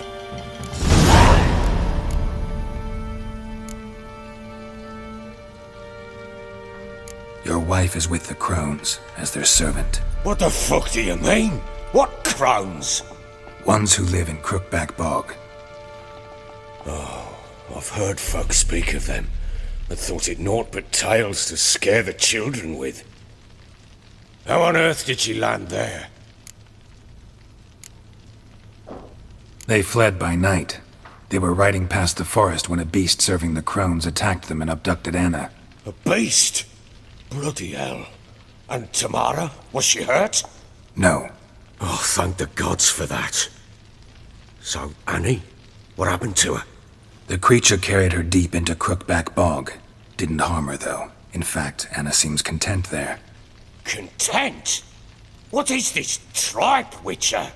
Your wife is with the Crones, as their servant. What the fuck do you mean? What Crones? Ones who live in Crookback Bog. Oh, I've heard folk speak of them, but thought it naught but tales to scare the children with. How on earth did she land there? They fled by night. They were riding past the forest when a beast serving the Crones attacked them and abducted Anna. A beast? Bloody hell. And Tamara? Was she hurt? No. Oh, thank the gods for that. So, Annie? What happened to her? The creature carried her deep into Crookback Bog. Didn't harm her, though. In fact, Anna seems content there. Content? What is this tripe, Witcher?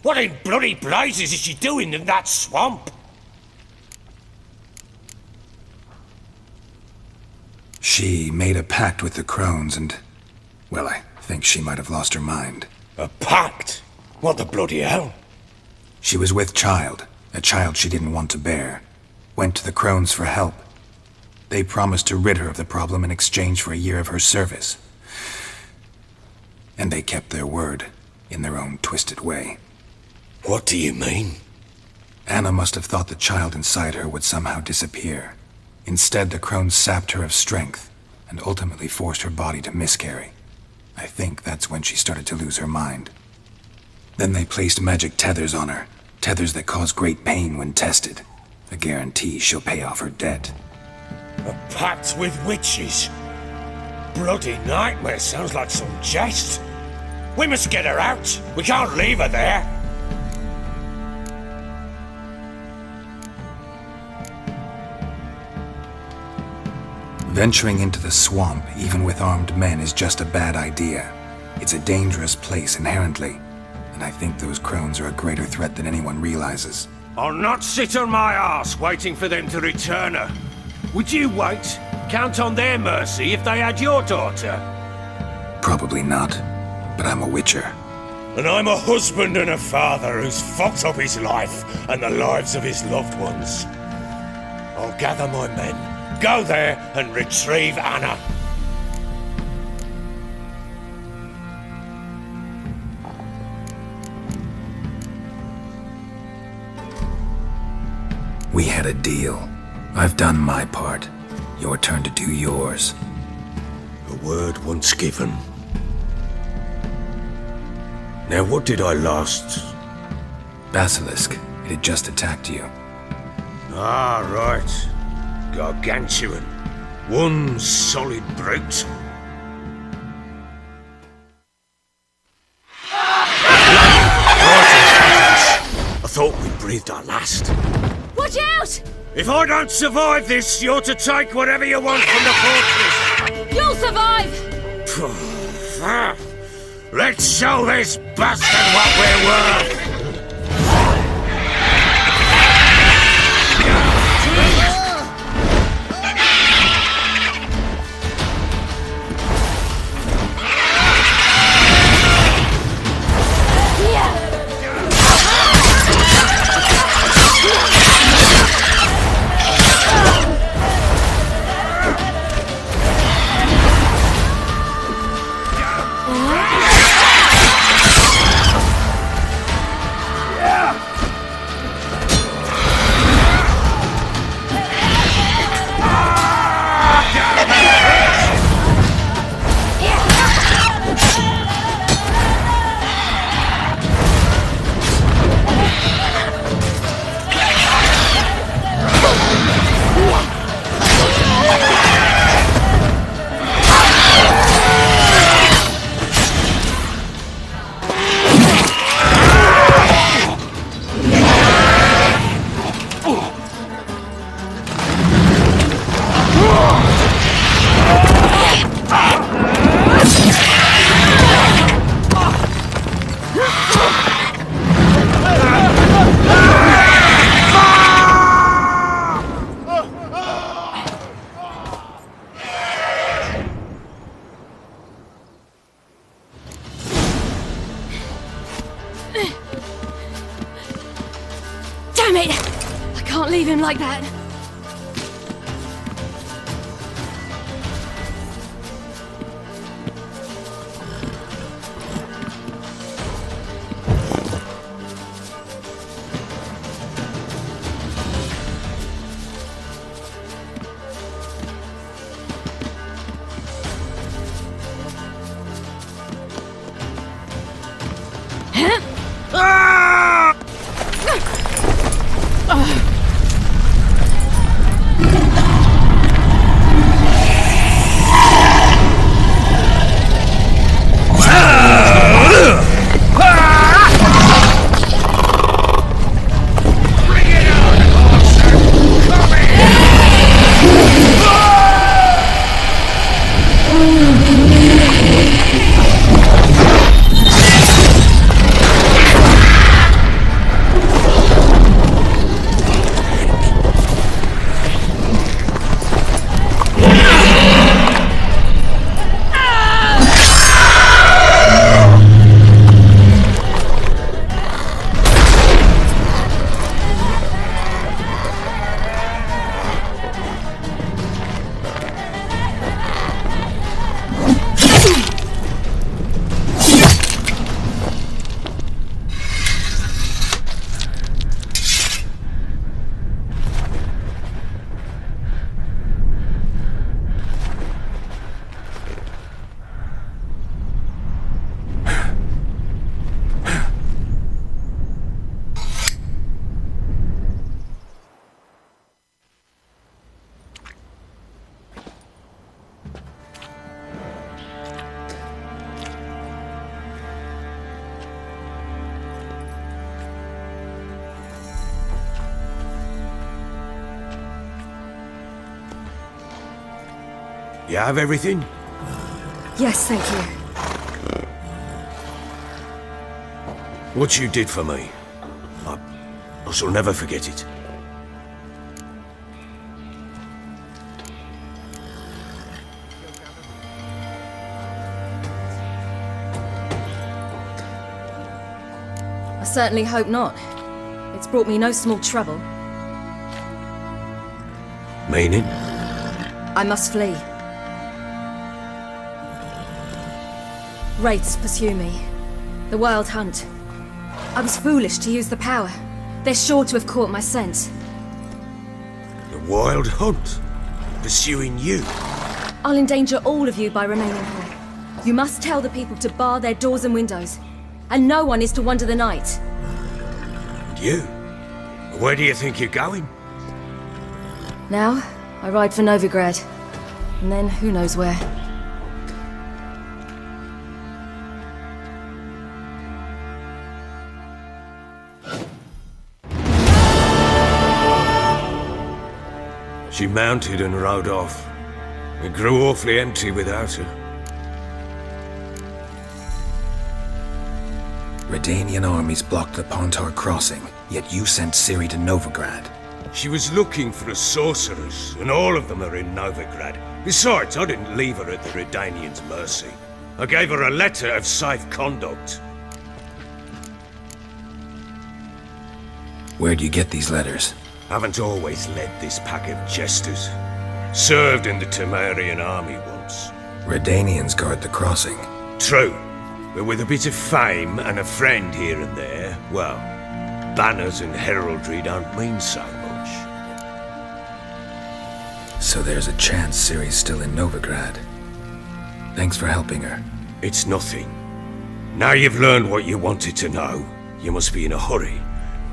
What in bloody blazes is she doing in that swamp? She made a pact with the Crones and... well, I think she might have lost her mind. A pact? What the bloody hell? She was with child, a child she didn't want to bear. Went to the Crones for help. They promised to rid her of the problem in exchange for a year of her service. And they kept their word, in their own twisted way. What do you mean? Anna must have thought the child inside her would somehow disappear. Instead, the Crones sapped her of strength, and ultimately forced her body to miscarry. I think that's when she started to lose her mind. Then they placed magic tethers on her, tethers that cause great pain when tested. A guarantee she'll pay off her debt. A pact with witches? Bloody nightmare, sounds like some jest. We must get her out. We can't leave her there. Venturing into the swamp, even with armed men, is just a bad idea. It's a dangerous place inherently, and I think those crones are a greater threat than anyone realizes. I'll not sit on my arse waiting for them to return her. Would you wait? Count on their mercy if they had your daughter? Probably not, but I'm a witcher. And I'm a husband and a father who's fucked up his life and the lives of his loved ones. I'll gather my men, go there and retrieve Anna. We had a deal. I've done my part. Your turn to do yours. A word once given. Now what did I last... Basilisk. It had just attacked you. Ah, right. Gargantuan. One solid brute. I thought we breathed our last. Watch out! If I don't survive this, you're to take whatever you want from the fortress. You'll survive! Let's show this bastard what we're worth! Damn it! I can't leave him like that. You have everything? Yes, thank you. What you did for me, I shall never forget it. I certainly hope not. It's brought me no small trouble. Meaning? I must flee. Wraiths pursue me. The Wild Hunt. I was foolish to use the power. They're sure to have caught my scent. The Wild Hunt? Pursuing you? I'll endanger all of you by remaining here. You must tell the people to bar their doors and windows. And no one is to wander the night. And you? Where do you think you're going? Now, I ride for Novigrad. And then who knows where. She mounted and rode off. It grew awfully empty without her. Redanian armies blocked the Pontar crossing, yet you sent Ciri to Novigrad. She was looking for a sorceress, and all of them are in Novigrad. Besides, I didn't leave her at the Redanians' mercy. I gave her a letter of safe conduct. Where'd you get these letters? Haven't always led this pack of jesters. Served in the Temerian army once. Redanians guard the crossing. True, but with a bit of fame and a friend here and there, well, banners and heraldry don't mean so much. So there's a chance Ciri's still in Novigrad. Thanks for helping her. It's nothing. Now you've learned what you wanted to know, you must be in a hurry.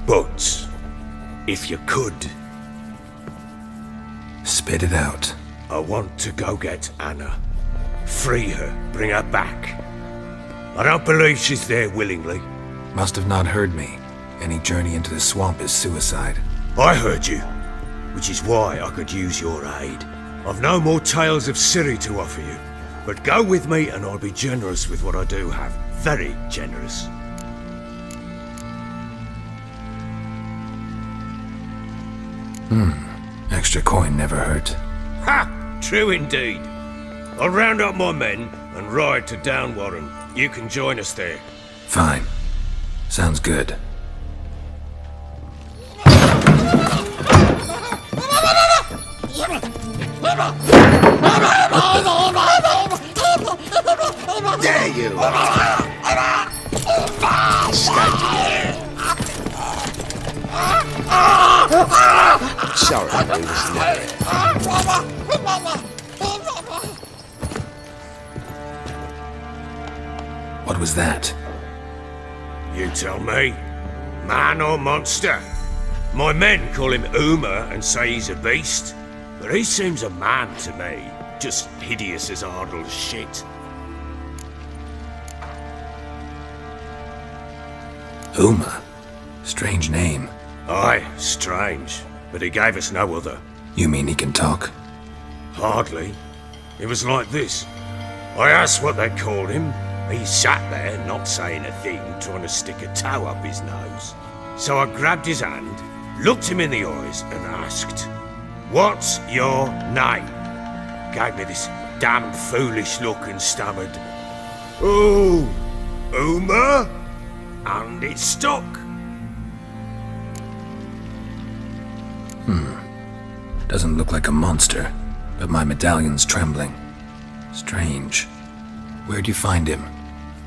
But if you could... Spit it out. I want to go get Anna. Free her, bring her back. I don't believe she's there willingly. Must have not heard me. Any journey into the swamp is suicide. I heard you, which is why I could use your aid. I've no more tales of Ciri to offer you, but go with me and I'll be generous with what I do have. Very generous. Extra coin never hurt. Ha! True indeed. I'll round up my men and ride to Downwarren. You can join us there. Fine. Sounds good. There you are! Sorry, I was never. What was that? You tell me. Man or monster? My men call him Uma and say he's a beast, but he seems a man to me. Just hideous as Ardle's shit. Uma? Strange name. Aye, strange. But he gave us no other. You mean he can talk? Hardly. It was like this. I asked what they called him. He sat there, not saying a thing, trying to stick a toe up his nose. So I grabbed his hand, looked him in the eyes, and asked, "What's your name?" Gave me this damn foolish look and stammered, "Oh, Uma?" And it stuck. Doesn't look like a monster, but my medallion's trembling. Strange. Where'd you find him?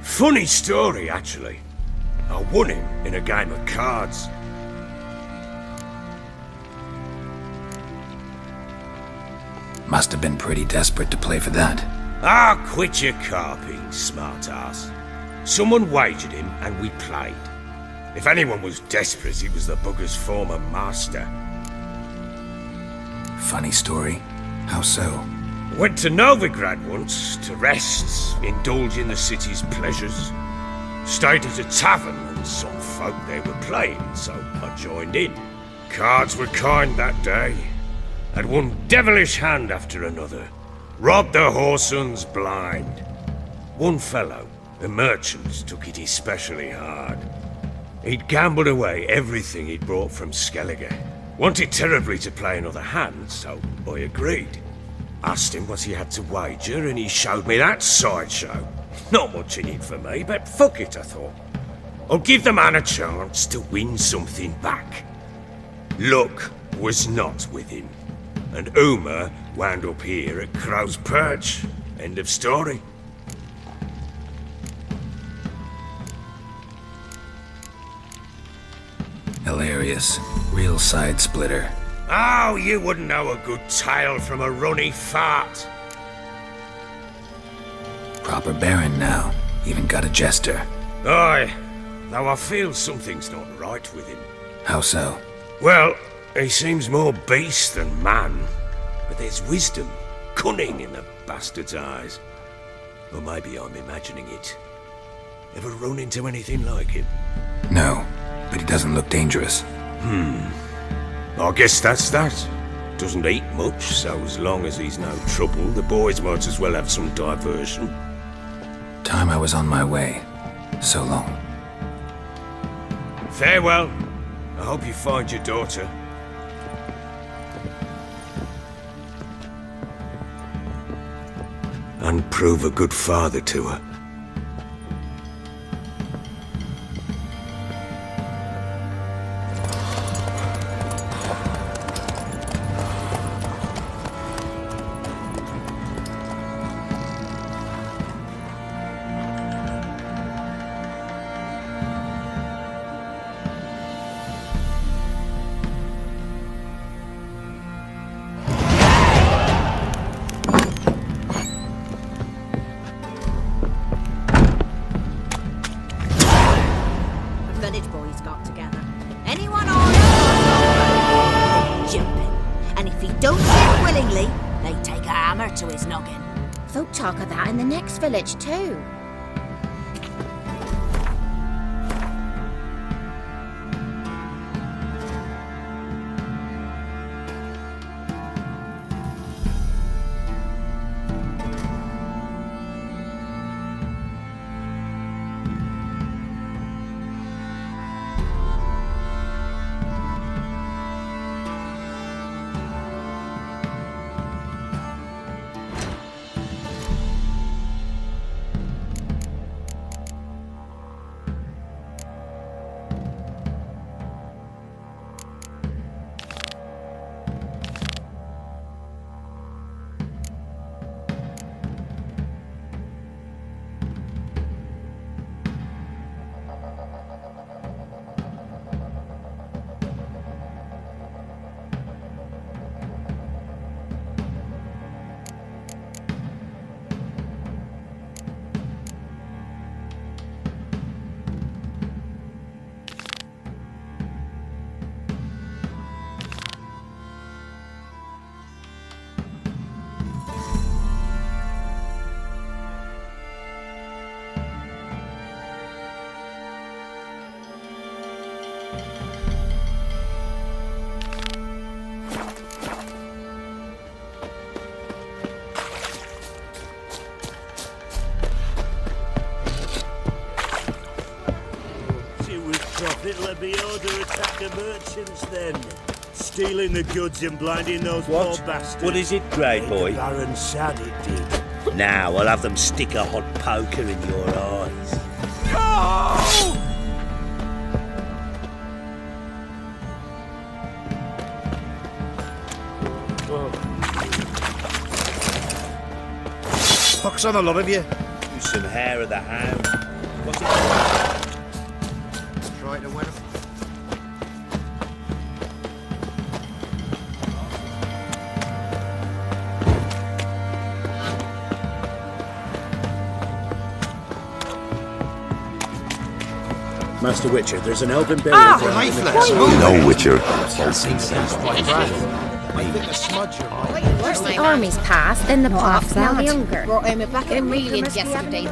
Funny story, actually. I won him in a game of cards. Must have been pretty desperate to play for that. Ah, quit your carping, smartass. Someone wagered him and we played. If anyone was desperate, it was the bugger's former master. Funny story. How so? Went to Novigrad once to rest, indulge in the city's pleasures. Stayed at a tavern and some folk there were playing, so I joined in. Cards were kind that day. Had one devilish hand after another. Robbed the Whoresons blind. One fellow, a merchant, took it especially hard. He'd gambled away everything he'd brought from Skellige. Wanted terribly to play another hand, so I agreed. Asked him what he had to wager, and he showed me that sideshow. Not much in it for me, but fuck it, I thought. I'll give the man a chance to win something back. Luck was not with him, and Uma wound up here at Crow's Perch. End of story. Hilarious. Real side splitter. Oh, you wouldn't know a good tale from a runny fart. Proper baron now. Even got a jester. Aye, though I feel something's not right with him. How so? Well, he seems more beast than man. But there's wisdom, cunning in the bastard's eyes. Or maybe I'm imagining it. Ever run into anything like him? No, but he doesn't look dangerous. I guess that's that. Doesn't eat much, so as long as he's no trouble, the boys might as well have some diversion. Time I was on my way. So long. Farewell. I hope you find your daughter. And prove a good father to her. Talk of that in the next village too. It'll be order attack the merchants then. Stealing the goods and blinding those poor bastards. What is it, Grey Boy? The Baron said it did. Now I'll have them stick a hot poker in your eyes. No! Pox on a lot of you. Do some hair of the hound. What's it? Try to win him. Master Witcher, there's an elven burial ground. No, Witcher. First the armies passed, then the paths, now the hunger. Brought him a bucket of millions yesterday.